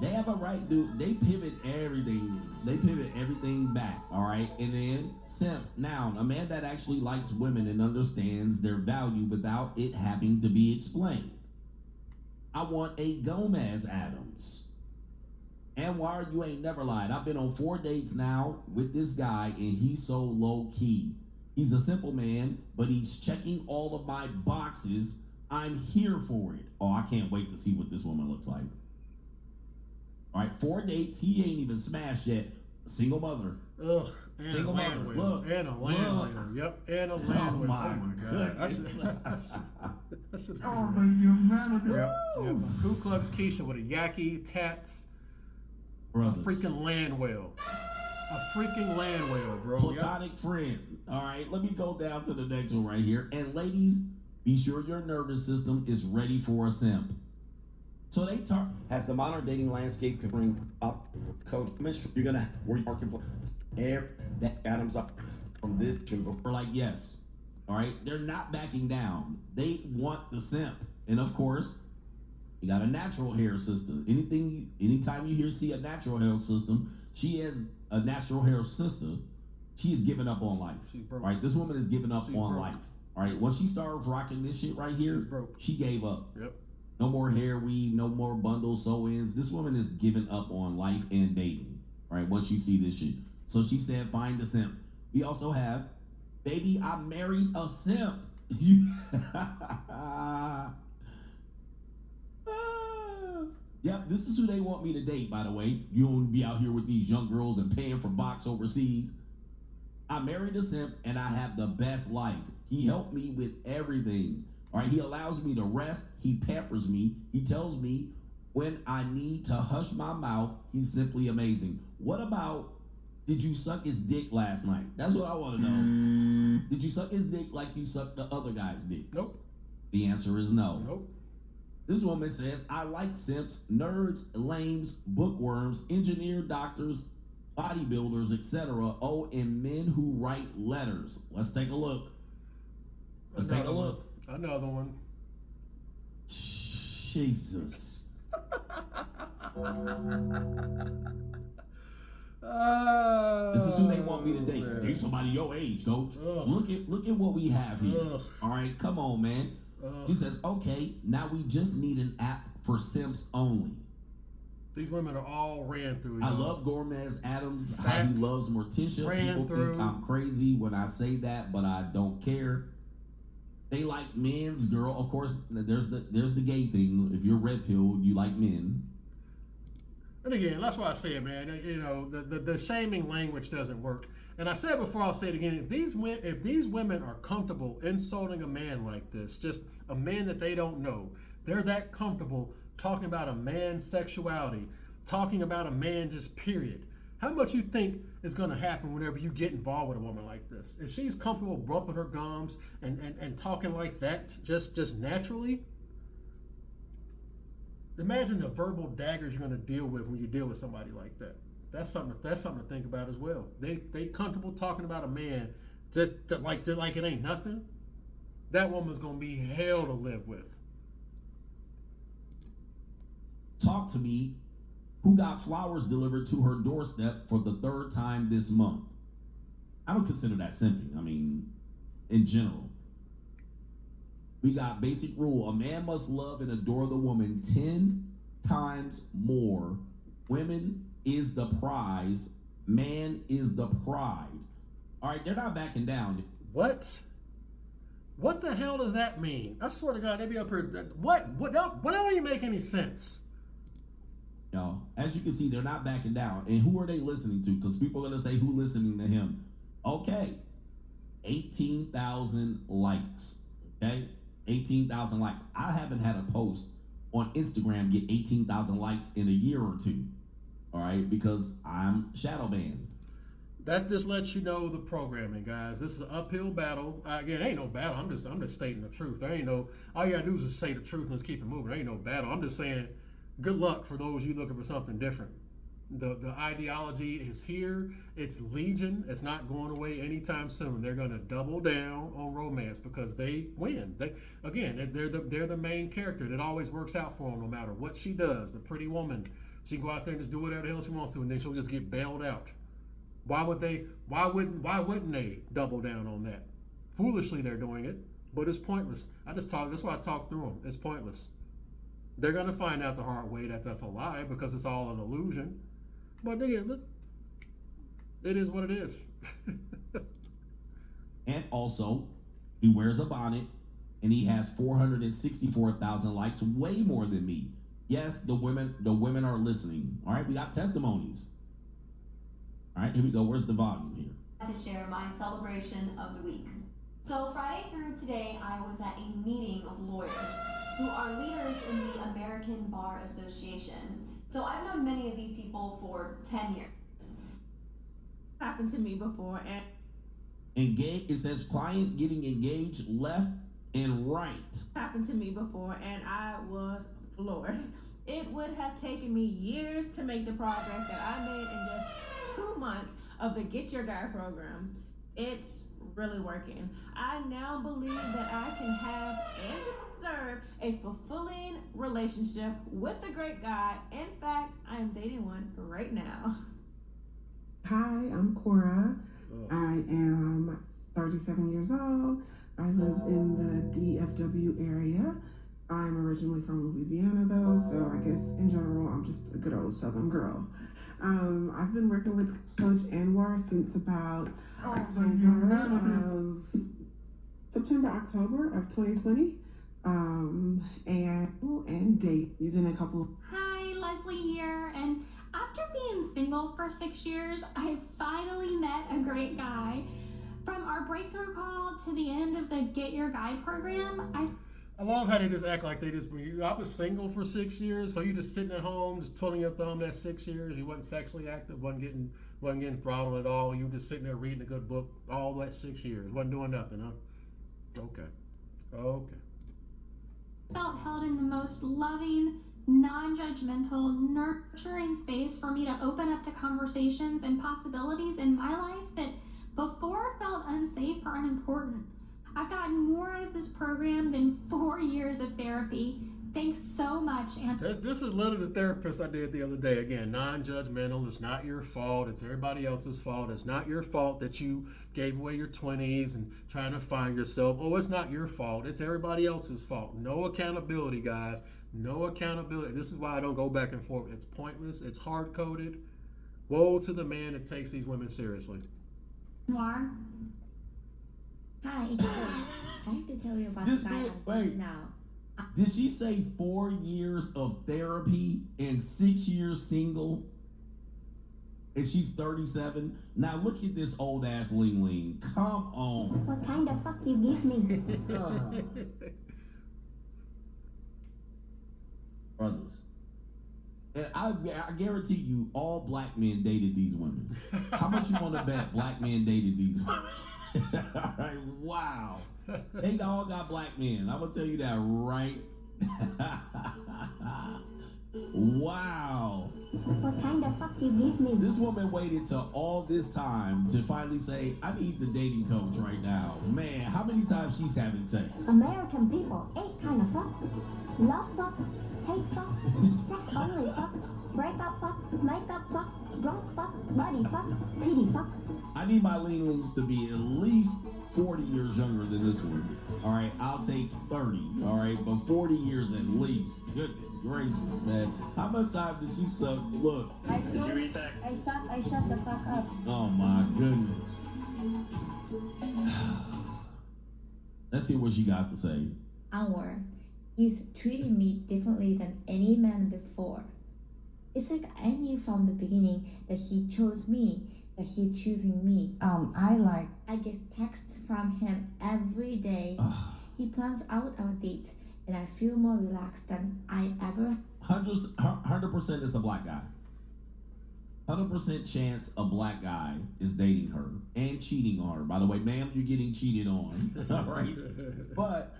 They have a right, dude. They pivot everything. They pivot everything back, all right? And then simp, noun, a man that actually likes women and understands their value without it having to be explained. I want a Gomez Adams. And why you ain't never lied. I've been on 4 dates now with this guy, and he's so low key. He's a simple man, but he's checking all of my boxes. I'm here for it. Oh, I can't wait to see what this woman looks like. All right, 4 dates. He ain't even smashed yet. Single mother. Ugh. Single mother. Look. And a landlady. Yep. And a landlady. Oh my God. I should have Yep. Ku Klux Keisha with a yaki, tats. Brothers. A freaking land whale. A freaking land whale, bro. Platonic friend. All right, let me go down to the next one right here. And ladies, be sure your nervous system is ready for a simp. So they talk. As the modern dating landscape can bring up coach, you're gonna work marketplace air that Adams up from this to we're like, yes. All right, they're not backing down. They want the simp. And of course, you got a natural hair system. Anytime you see a natural hair system, she has a natural hair sister. She is giving up on life. Right? This woman is giving up on life. All right. Once she started rocking this shit right here, she gave up. Yep. No more hair weave, no more bundles, sew-ins. This woman is giving up on life and dating. Right? Once you see this shit. So she said, find a simp. We also have, baby, I married a simp. Yep, this is who they want me to date, by the way. You don't be out here with these young girls and paying for box overseas. I married a simp and I have the best life. He helped me with everything. All right, he allows me to rest. He pampers me. He tells me when I need to hush my mouth. He's simply amazing. What about, did you suck his dick last night? That's what I want to know. Did you suck his dick like you sucked the other guy's dick? Nope. The answer is no. Nope. This woman says, I like simps, nerds, lames, bookworms, engineer doctors, bodybuilders, etc. Oh, and men who write letters. Let's take a look. Let's take a look. Another one. Jesus. This is who they want me to date. Man. Date somebody your age, coach. Ugh. Look at what we have here. Ugh. All right, come on, man. She says, okay, now we just need an app for simps only. These women are all ran through. I love Gomez Adams, how Fact. he loves Morticia. Ran People through. think I'm crazy when I say that, but I don't care. They like men's girl. Of course, there's the gay thing. If you're red pilled, you like men. And again, that's why I say it, man. You know, the shaming language doesn't work. And I said before, I'll say it again. If these women are comfortable insulting a man like this, just a man that they don't know, they're that comfortable talking about a man's sexuality, talking about a man just period. How much you think is going to happen whenever you get involved with a woman like this? If she's comfortable bumping her gums and talking like that just naturally, imagine the verbal daggers you're going to deal with when you deal with somebody like that. That's something to think about as well. They comfortable talking about a man just like it ain't nothing. That woman's going to be hell to live with. Talk to me. Who got flowers delivered to her doorstep for the 3rd time this month? I don't consider that simping. I mean, in general. We got basic rule. A man must love and adore the woman 10 times more. Women is the prize. Man is the pride. All right, they're not backing down. What? What the hell does that mean? I swear to God, they be up here. What don't even make any sense. You know, as you can see, they're not backing down. And who are they listening to? Because people are going to say, who listening to him? Okay. 18,000 likes. Okay? 18,000 likes. I haven't had a post on Instagram get 18,000 likes in a year or two. All right? Because I'm shadow banned. That just lets you know the programming, guys. This is an uphill battle. Again, ain't no battle. I'm just stating the truth. There ain't no, all you gotta do is just say the truth and just keep it moving. There ain't no battle. I'm just saying, good luck for those you looking for something different. The ideology is here. It's legion. It's not going away anytime soon. They're going to double down on romance because they win. They're the main character. It always works out for them no matter what she does. The pretty woman, she can go out there and just do whatever the hell she wants to, and then she'll just get bailed out. Why wouldn't they double down on that? Foolishly, they're doing it, but it's pointless. That's why I talk through them. It's pointless. They're going to find out the hard way that that's a lie because it's all an illusion. But again, it is what it is. And also, he wears a bonnet, and he has 464,000 likes, way more than me. Yes, the women are listening. All right, we got testimonies. All right, here we go. Where's the volume here? To share my celebration of the week. So Friday through today, I was at a meeting of lawyers who are leaders in the American Bar Association. So I've known many of these people for 10 years. Happened to me before, and It says client getting engaged left and right. happened to me before, and I was floored. It would have taken me years to make the progress that I made in just 2 months of the Get Your Guy program. It's really working. I now believe that I can have and deserve a fulfilling relationship with a great guy. In fact, I am dating one right now. Hi, I'm Cora. I am 37 years old. I live in the DFW area. I'm originally from Louisiana though, so I guess in general, I'm just a good old Southern girl. I've been working with Coach Anwar since about September, October of 2020. And date using a couple. Hi, Leslie here, and after being single for 6 years, I finally met a great guy. From our breakthrough call to the end of the Get Your Guy program, I love how they just act like they just. I was single for 6 years, so you just sitting at home, just twiddling your thumb. That 6 years, you wasn't sexually active, wasn't getting throttled at all. You were just sitting there reading a good book all that 6 years, wasn't doing nothing, huh? Okay. felt held in the most loving, non-judgmental, nurturing space for me to open up to conversations and possibilities in my life that before felt unsafe or unimportant. I've gotten more out of this program than 4 years of therapy. Thanks so much, Anthony. This is literally the therapist I did the other day. Again, non-judgmental. It's not your fault. It's everybody else's fault. It's not your fault that you gave away your 20s and trying to find yourself. Oh, it's not your fault. It's everybody else's fault. No accountability, guys. No accountability. This is why I don't go back and forth. It's pointless. It's hard-coded. Woe to the man that takes these women seriously. Noir. Hi, it's Chloe. I have to tell you about the guy I'm dating now. Did she say 4 years of therapy and 6 years single? And she's 37. Now look at this old ass Ling Ling. Come on. What kind of fuck you give me? Brothers. And I guarantee you all black men dated these women. How much you want to bet black men dated these women? All right, wow. They all got black men. I'm going to tell you that right. Wow. What kind of fuck you give me? This woman waited till all this time to finally say, I need the dating coach right now. Man, how many times she's having sex? American people, 8 kind of fuck. Love fuck, hate fuck, sex only fuck, breakup fuck, makeup fuck, drunk fuck, buddy fuck, pity fuck. I need my Ling Lings to be at least 40 years younger than this one. All right, I'll take 30. All right, but 40 years at least. Goodness gracious, man. How much time did she suck? Look. Did you read that? I suck, I shut the fuck up. Oh my goodness. Let's see what she got to say. Anwar, he's treating me differently than any man before. It's like I knew from the beginning that he chose me, that he's choosing me. I get texts from him every day. He plans out our dates, and I feel more relaxed than I ever. 100% it's a black guy. 100% chance a black guy is dating her and cheating on her. By the way, ma'am, you're getting cheated on. All right. But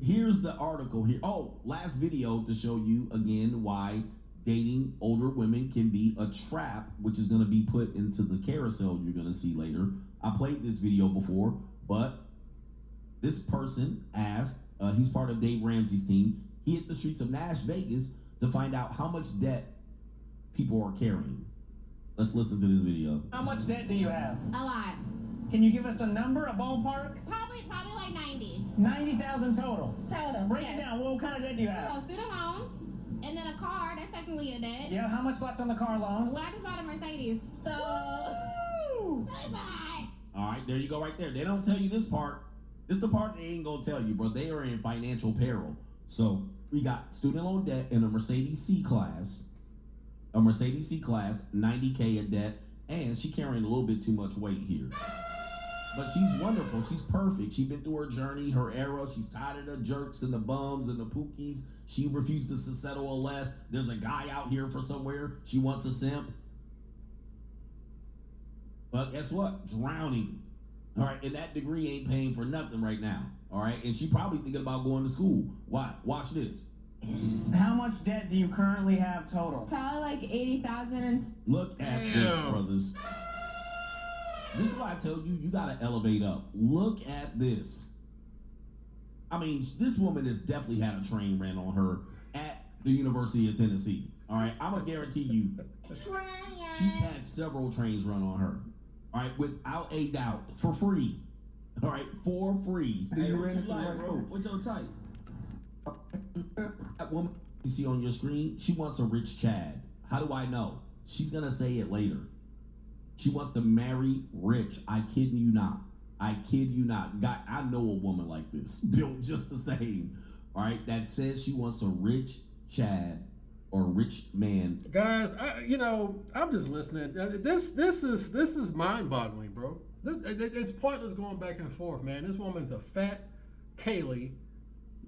here's the article here. Oh, last video to show you again why dating older women can be a trap, which is going to be put into the carousel you're going to see later. I played this video before, but this person asked, he's part of Dave Ramsey's team. He hit the streets of Nash Vegas to find out how much debt people are carrying. Let's listen to this video. How much debt do you have? A lot. Can you give us a number, a ballpark? Probably like 90. 90,000 total. Total. Break it down. What kind of debt do you have? So student loans, and then a car. That's technically a debt. Yeah. How much left on the car loan? Well, I just bought a Mercedes. So. All right, there you go right there. They don't tell you this part. This is the part they ain't gonna tell you, bro. They are in financial peril. So we got student loan debt in a Mercedes C-Class. A Mercedes C-Class, 90K in debt, and she carrying a little bit too much weight here. But she's wonderful. She's perfect. She's been through her journey, her era. She's tired of the jerks and the bums and the pookies. She refuses to settle a less. There's a guy out here for somewhere. She wants a simp. But guess what? Drowning. All right, and that degree ain't paying for nothing right now. All right, and she probably thinking about going to school. Why? Watch this. How much debt do you currently have total? Probably like 80,000. Look at this, brothers. This is why I tell you, you gotta elevate up. Look at this. I mean, this woman has definitely had a train ran on her at the University of Tennessee. All right, I'm gonna guarantee you, she's had several trains run on her. All right, without a doubt, for free. All right, for free. Do you ran into the right folks? What's your type? That woman you see on your screen, she wants a rich Chad. How do I know? She's gonna say it later. She wants to marry rich. I kid you not. I kid you not. God, I know a woman like this, built just the same. All right, that says she wants a rich Chad or a rich man. Guys, I'm just listening. This is mind-boggling, bro. It's pointless going back and forth, man. This woman's a fat Kaylee,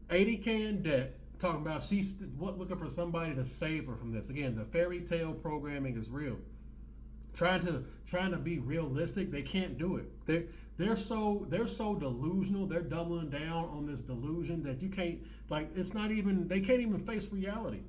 80K in debt, talking about she's looking for somebody to save her from this. Again, the fairy tale programming is real. Trying to be realistic, they can't do it. They're so delusional. They're doubling down on this delusion that you can't, like, it's not even, they can't even face reality.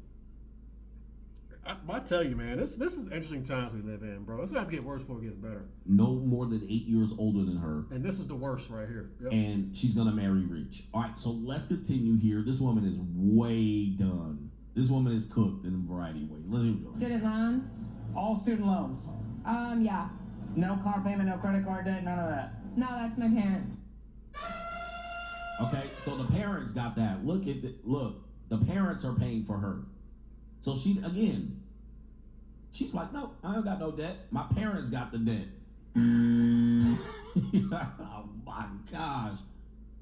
I tell you, man, this is interesting times we live in, bro. It's going to get worse before it gets better. No more than 8 years older than her. And this is the worst right here. Yep. And she's going to marry rich. All right, so let's continue here. This woman is way done. This woman is cooked in a variety of ways. Let's go. Student loans? All student loans. Yeah. No car payment, no credit card debt, none of that. No, that's my parents. Okay, so the parents got that. Look, the parents are paying for her. So she's like, no, I don't got no debt. My parents got the debt. Oh my gosh.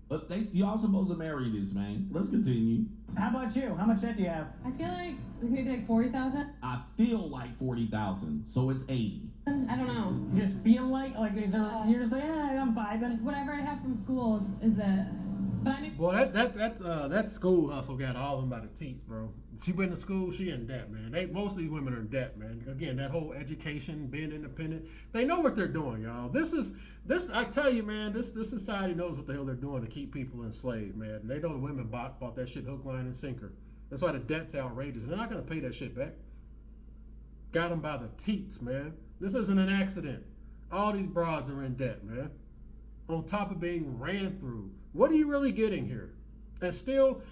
But y'all supposed to marry this, man. Let's continue. How about you? How much debt do you have? I feel like maybe like 40,000. I feel like 40,000, so it's 80. I don't know. You just feel like is there? You're just like, I'm vibing. Whatever I have from school is a. But I mean. Boy, that school hustle got all of them by the teeth, bro. She went to school, she in debt, man. Most of these women are in debt, man. Again, that whole education, being independent, they know what they're doing, y'all. This I tell you, man, this society knows what the hell they're doing to keep people enslaved, man. And they know the women bought that shit hook, line, and sinker. That's why the debt's outrageous. They're not gonna pay that shit back. Got them by the teats, man. This isn't an accident. All these broads are in debt, man. On top of being ran through. What are you really getting here? And still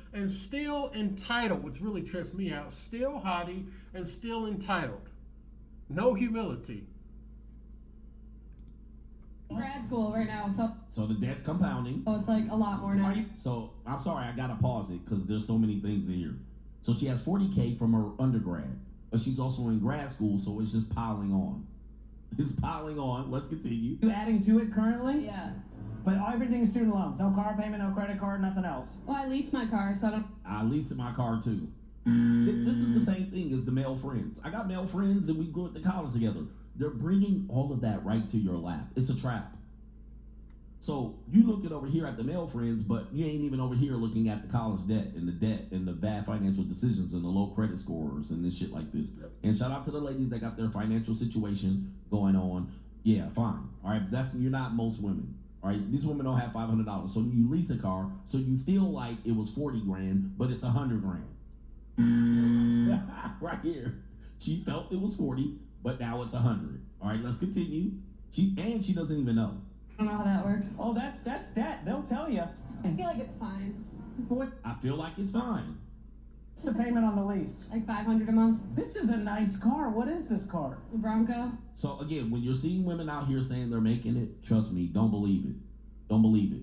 entitled, which really trips me out. Still haughty and still entitled. No humility. Grad school right now, So the debt's compounding. so it's like a lot more now. So I'm sorry, I gotta pause it because there's so many things in here. So she has 40K from her undergrad, but she's also in grad school, so it's just piling on. It's piling on. Let's continue. You adding to it currently? Yeah. But everything's student loans. No car payment, no credit card, nothing else. Well, I leased my car, so I don't. I leased my car too. This is the same thing as the male friends. I got male friends and we go to college together. They're bringing all of that right to your lap. It's a trap. So you looking over here at the male friends, but you ain't even over here looking at the college debt and the bad financial decisions and the low credit scores and this shit like this. And shout out to the ladies that got their financial situation going on. Yeah, fine. All right, you're not most women. All right, these women don't have $500, so you lease a car, so you feel like it was 40 grand, but it's 100 grand. Right here, she felt it was 40, but now it's 100. All right, let's continue. She doesn't even know. I don't know how that works. Oh, that's debt. They'll tell you. I feel like it's fine. I feel like it's fine. What's the payment on the lease? Like $500 a month. This is a nice car. What is this car? The Bronco. So again, when you're seeing women out here saying they're making it, trust me, don't believe it. Don't believe it.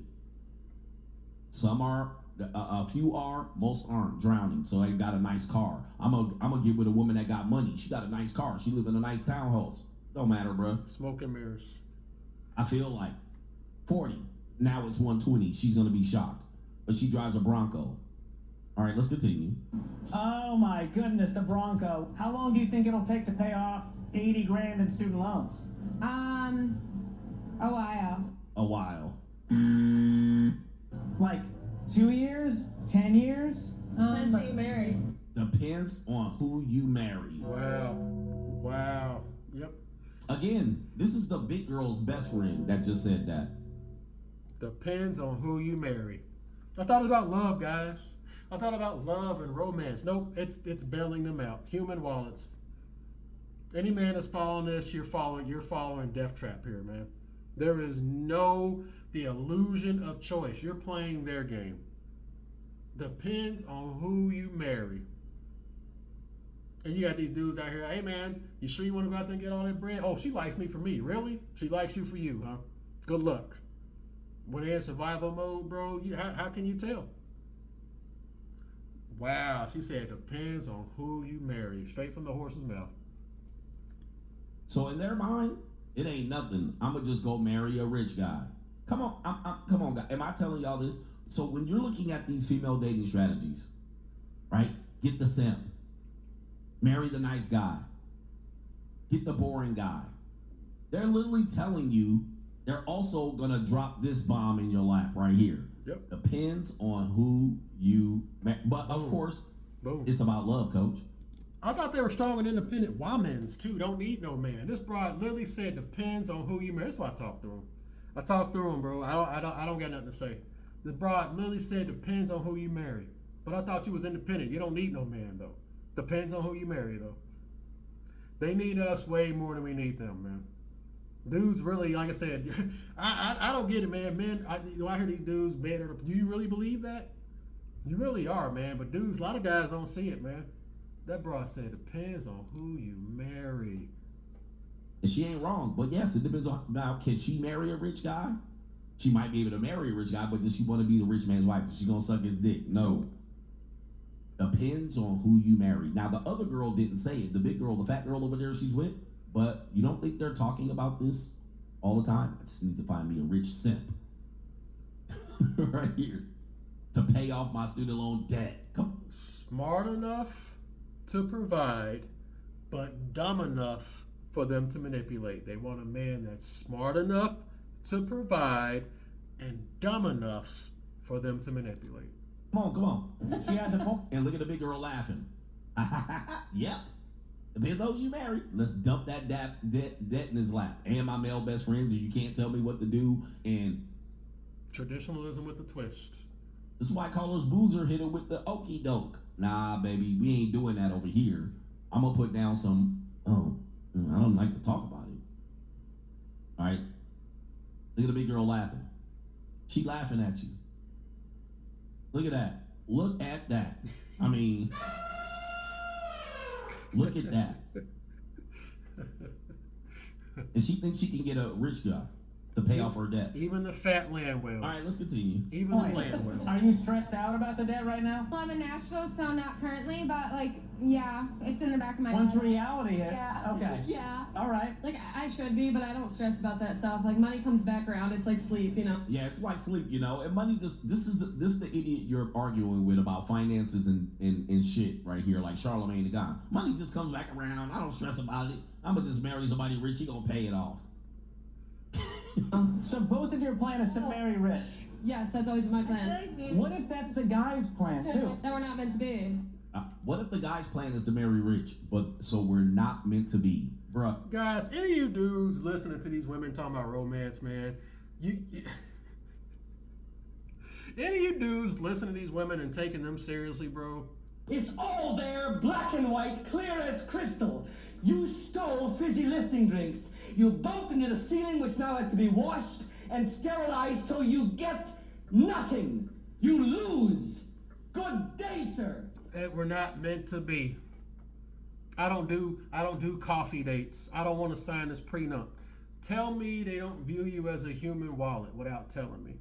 Some are, a few are, most aren't drowning. So they got a nice car. I'm gonna get with a woman that got money. She got a nice car. She live in a nice townhouse. Don't matter, bro. Smoke and mirrors. I feel like 40. Now it's 120. She's gonna be shocked, but she drives a Bronco. All right, let's continue. Oh my goodness, the Bronco. How long do you think it'll take to pay off 80 grand in student loans? A while. A while. Like 2 years? 10 years? Depends who you marry. Depends on who you marry. Wow. Yep. Again, this is the big girl's best friend that just said that. Depends on who you marry. I thought about love, guys. I thought about love and romance. Nope, it's bailing them out. Human wallets. Any man that's following this, you're following Death Trap here, man. There is the illusion of choice. You're playing their game. Depends on who you marry. And you got these dudes out here, hey man, you sure you want to go out there and get all that bread? Oh, she likes me for me. Really? She likes you for you, huh? Good luck. When they're in survival mode, bro, how can you tell? Wow, she said depends on who you marry. Straight from the horse's mouth. So in their mind, it ain't nothing. I'ma just go marry a rich guy. Come on, come on, guys. Am I telling y'all this? So when you're looking at these female dating strategies, right? Get the simp. Marry the nice guy. Get the boring guy. They're literally telling you they're also gonna drop this bomb in your lap right here. Yep. Depends on who you marry. But of course, it's about love, coach. I thought they were strong and independent women's too. Don't need no man. This broad literally said depends on who you marry. That's why I talked through him. I talked through him, bro. I don't got nothing to say. The broad literally said depends on who you marry. But I thought you was independent. You don't need no man though. Depends on who you marry though. They need us way more than we need them, man. Dudes really, like I said, I don't get it, man. Men, I hear these dudes better. Do you really believe that? You really are, man. But dudes, a lot of guys don't see it, man. That broad said depends on who you marry. And she ain't wrong. But yes, it depends on, now, can she marry a rich guy? She might be able to marry a rich guy, but does she want to be the rich man's wife? Is she going to suck his dick? No. Depends on who you marry. Now, the other girl didn't say it. The big girl, the fat girl over there she's with. But you don't think they're talking about this all the time? I just need to find me a rich simp right here to pay off my student loan debt. Come. Smart enough to provide, but dumb enough for them to manipulate. They want a man that's smart enough to provide and dumb enough for them to manipulate. Come on. She has a point. And look at the big girl laughing. Yep. Depends on who you marry. Let's dump that debt in his lap. And my male best friends, and you can't tell me what to do. And traditionalism with a twist. This is why Carlos Boozer hit it with the okey doke. Nah, baby, we ain't doing that over here. I'm gonna put down some. Oh, I don't like to talk about it. All right. Look at the big girl laughing. She laughing at you. Look at that. Look at that. I mean. Look at that. And she thinks she can get a rich guy to pay off her debt. Even the fat land whale. All right, let's continue. Even the land whale. Are you stressed out about the debt right now? Well, I'm in Nashville, so not currently, but like, yeah, it's in the back of my Once head. reality hits. Yeah. Okay. Yeah. All right. Like, I should be, but I don't stress about that stuff. Like, money comes back around. It's like sleep, you know? Yeah, it's like sleep, you know. And money just, this is the idiot you're arguing with about finances and shit right here, like Charlemagne the God. Money just comes back around. I don't stress about it. I'm going to just marry somebody rich. He going to pay it off. So both of your plan is to marry rich. Yes, that's always my plan. What if that's the guy's plan, too? That we're not meant to be. What if the guy's plan is to marry rich, but so we're not meant to be? Bruh. Guys, any of you dudes listening to these women talking about romance, man, any of you dudes listening to these women and taking them seriously, bro? It's all there, black and white, clear as crystal. You stole fizzy lifting drinks. You bumped into the ceiling, which now has to be washed and sterilized, so you get nothing. You lose. Good day, sir. And we're not meant to be. I don't do coffee dates. I don't want to sign this prenup. Tell me they don't view you as a human wallet without telling me.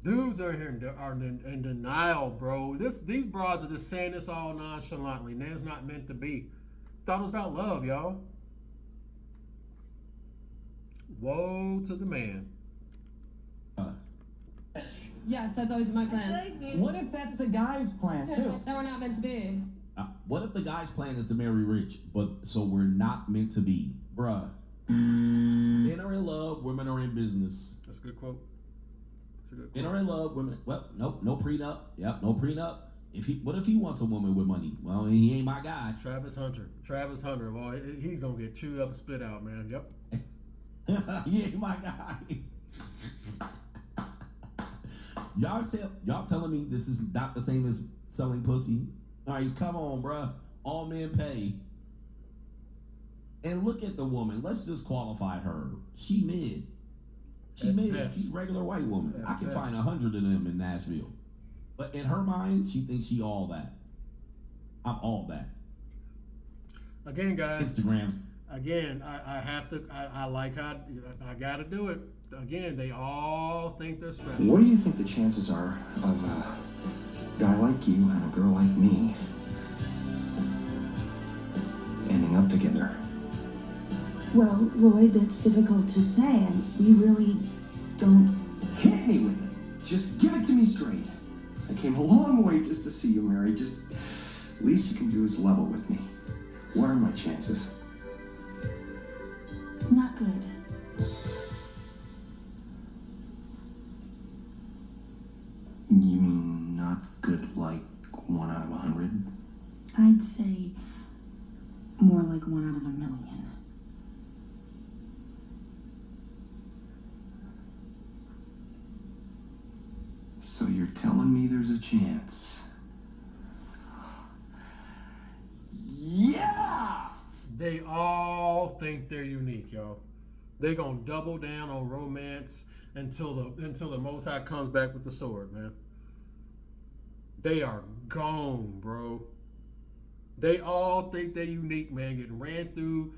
Dudes are here in denial, bro. These broads are just saying this all nonchalantly. Man, it's not meant to be. Thought it was about love, y'all. Woe to the man. Yes, that's always my plan. What if that's the guy's plan, too? That we're not meant to be. What if the guy's plan is to marry rich, but so we're not meant to be? Bruh. Men are in love, women are in business. That's a good quote. That's a good quote. Men are in love, women. Well, nope, no prenup. Yep, no prenup. What if he wants a woman with money? Well, he ain't my guy. Travis Hunter, boy, he's gonna get chewed up and spit out, man. Yep. He ain't my guy. Y'all telling me this is not the same as selling pussy? All right, come on, bruh. All men pay. And look at the woman. Let's just qualify her. She mid. She mid. Best. She's a regular white woman. At I can best. find 100 of them in Nashville. But in her mind, she thinks she all that. I'm all that. Again, guys. Instagrams. Again, I have to. I like how I got to do it. Again, they all think they're special. What do you think the chances are of a guy like you and a girl like me ending up together? Well, Lloyd, that's difficult to say, and we really don't. Hit me with it. Just give it to me straight. I came a long way just to see you, Mary. Just least you can do is level with me. What are my chances? Not good. So you're telling me there's a chance? Yeah! They all think they're unique, yo. They gonna double down on romance until the Most High comes back with the sword, man. They are gone, bro. They all think they're unique, man. Getting ran through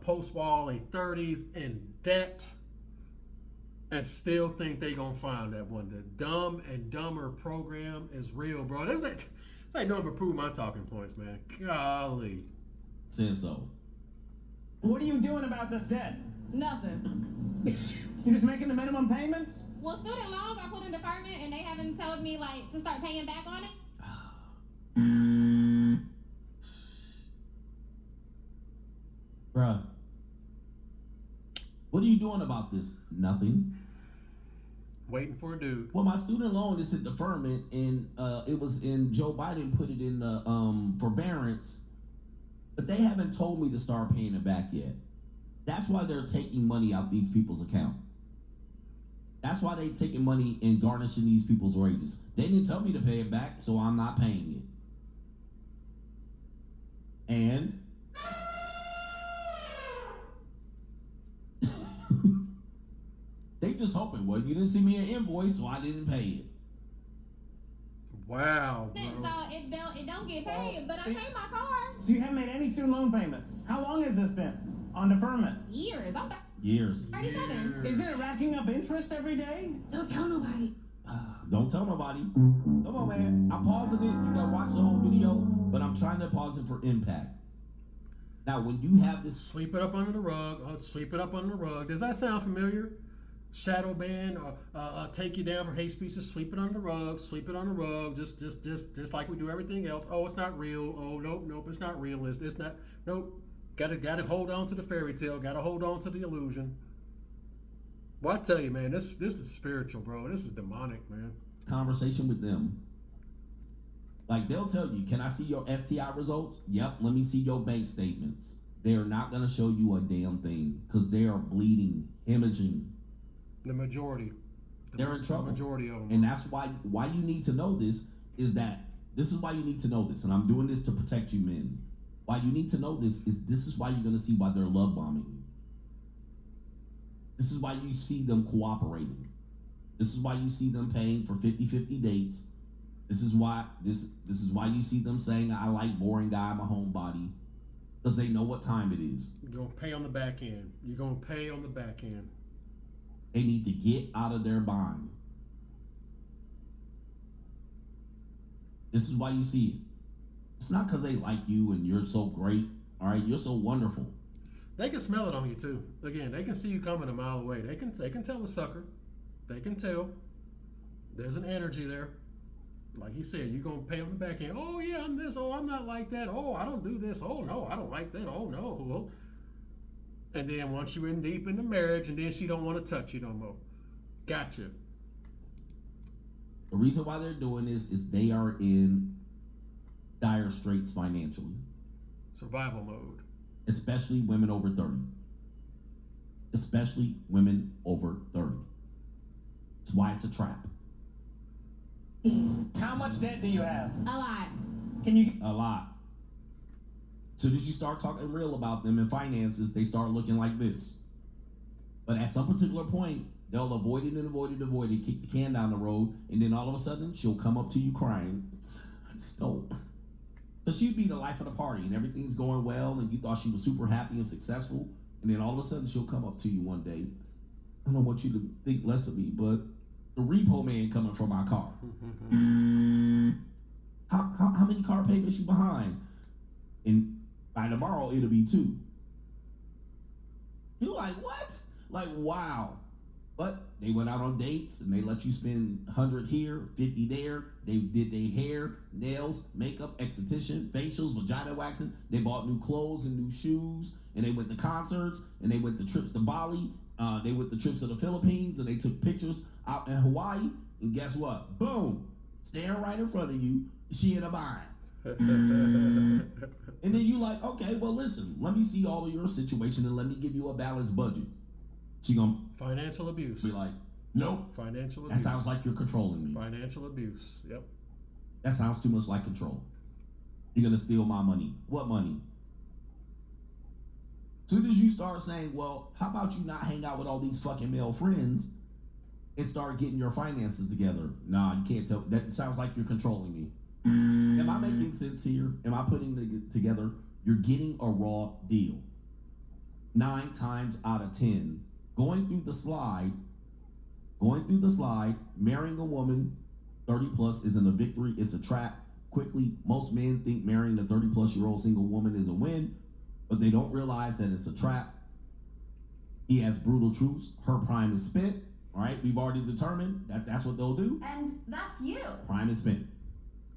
post-war late 30s in debt, and still think they gonna find that one. The Dumb and Dumber program is real, bro. That's like nothing but prove my talking points, man. Golly. Said so. What are you doing about this debt? Nothing. You're just making the minimum payments? Well, student loans I put in deferment and they haven't told me like to start paying back on it. Bruh. What are you doing about this? Nothing. Waiting for a dude. Well, my student loan is in deferment, and it was in Joe Biden put it in the forbearance, but they haven't told me to start paying it back yet. That's why they're taking money out these people's account. That's why they taking money and garnishing these people's wages. They didn't tell me to pay it back, so I'm not paying it. And they just hoping, well, you didn't see me an invoice, so I didn't pay it. Wow, bro. So it don't get paid, but I pay my card. So you haven't made any student loan payments. How long has this been on deferment? Years. I'm Years. 37. Isn't it racking up interest every day? Don't tell nobody. Don't tell nobody. Come on, man. I'm pausing it. You gotta watch the whole video, but I'm trying to pause it for impact. Now, when you have this... Sweep it up under the rug. Sweep it up under the rug. Does that sound familiar? Shadow ban or take you down for hate speech. Just sweep it under the rug. Sweep it on the rug. Just like we do everything else. Oh, it's not real. Oh, nope, it's not real. It's not. Nope. Gotta hold on to the fairy tale. Gotta hold on to the illusion. Well, I tell you, man, this is spiritual, bro. This is demonic, man. Conversation with them. Like, they'll tell you, can I see your STI results? Yep, let me see your bank statements. They're not gonna show you a damn thing because they are bleeding, hemorrhaging. The majority. They're in trouble. The majority of them. And that's why you need to know this is that this is why you need to know this. And I'm doing this to protect you men. Why you need to know this is why you're going to see why they're love bombing you. This is why you see them cooperating. This is why you see them paying for 50-50 dates. This is why this is why you see them saying, I like boring guy, I'm a homebody. Because they know what time it is. You're going to pay on the back end. You're going to pay on the back end. They need to get out of their bind. This is why you see it. It's not because they like you and you're so great. All right, you're so wonderful. They can smell it on you too. Again, they can see you coming a mile away. They can tell the sucker. They can tell. There's an energy there. Like he said, you're gonna pay on the back end. Oh yeah, I'm this. Oh, I'm not like that. Oh, I don't do this. Oh no, I don't like that. Oh no. Well, and then once you're in deep in the marriage, and then she don't want to touch you no more. Gotcha. The reason why they're doing this is they are in dire straits financially. Survival mode. Especially women over 30. Especially women over 30. That's why it's a trap. How much debt do you have? A lot. Can you? A lot. So as you start talking real about them and finances, they start looking like this. But at some particular point, they'll avoid it and avoid it, kick the can down the road, and then all of a sudden, she'll come up to you crying. I just don't. Because she'd be the life of the party, and everything's going well, and you thought she was super happy and successful, and then all of a sudden, she'll come up to you one day. I don't want you to think less of me, but the repo man coming for my car. How many car payments you behind? And by tomorrow, it'll be 2. You're like, what? Like, wow. But they went out on dates and they let you spend 100 here, 50 there. They did their hair, nails, makeup, esthetician, facials, vagina waxing. They bought new clothes and new shoes, and they went to concerts, and they went to trips to Bali. They went to trips to the Philippines, and they took pictures out in Hawaii. And guess what? Boom. Staring right in front of you, she in a bind. And then you like, okay, well, listen, let me see all of your situation and let me give you a balanced budget. She gonna financial abuse. Be like, Nope. Financial That abuse. sounds like you're controlling me. Financial abuse. Yep. That sounds too much like control. You're gonna steal my money. What money? Soon as you start saying, well, how about you not hang out with all these fucking male friends and start getting your finances together? Nah, you can't tell. That sounds like you're controlling me. Am I making sense here? Am I putting it together? You're getting a raw deal. 9 times out of 10, going through the slide, marrying a woman 30 plus isn't a victory, it's a trap. Quickly, most men think marrying a 30 plus year old single woman is a win, but they don't realize that it's a trap. He has brutal truths. Her prime is spent. All right, we've already determined that that's what they'll do. And that's you. Prime is spent.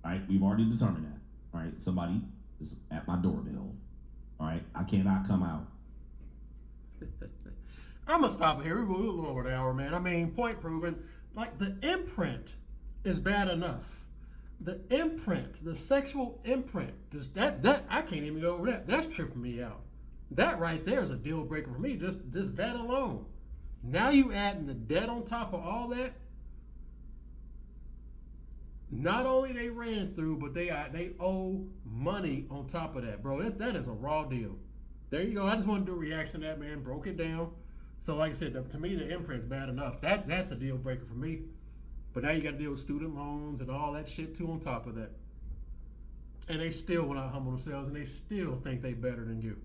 All right, we've already determined that. All right, somebody is at my doorbell. All right, I cannot come out. I'm gonna stop here. We're a little over an hour, man. I mean, point proven. Like, the imprint is bad enough. The imprint, the sexual imprint, that I can't even go over that. That's tripping me out. That right there is a deal breaker for me. Just that alone. Now you adding the debt on top of all that. Not only they ran through, but they owe money on top of that, bro. That is a raw deal. There you go. I just wanted to do a reaction to that, man. Broke it down. So like I said, to me, the imprint's bad enough. That's a deal breaker for me. But now you got to deal with student loans and all that shit too on top of that. And they still will not humble themselves, and they still think they better than you.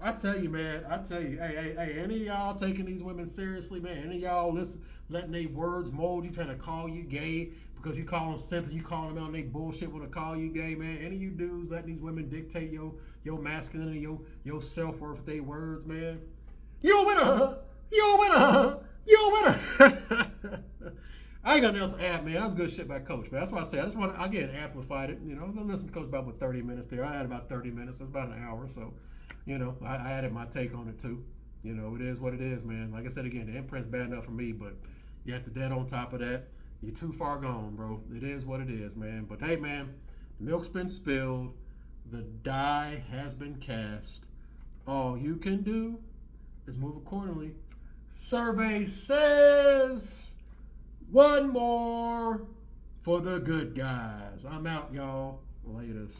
I tell you, man. Hey, any of y'all taking these women seriously, man? Any of y'all letting their words mold you, trying to call you gay because you call them simple, you call them out and they bullshit want to call you gay, man? Any of you dudes letting these women dictate your masculinity, your self-worth with their words, man? You a winner! You a winner! You a winner! I ain't got nothing else to add, man. That was good shit by Coach, man. That's why I said I just want to, again, amplified it. You know, the listen to Coach about 30 minutes there. I had about 30 minutes. That's about an hour. So, you know, I added my take on it too. You know, it is what it is, man. Like I said again, the imprint's bad enough for me, but you got the debt on top of that. You're too far gone, bro. It is what it is, man. But hey, man, the milk's been spilled. The die has been cast. All you can do is move accordingly. Survey says one more for the good guys. I'm out, y'all. Latest.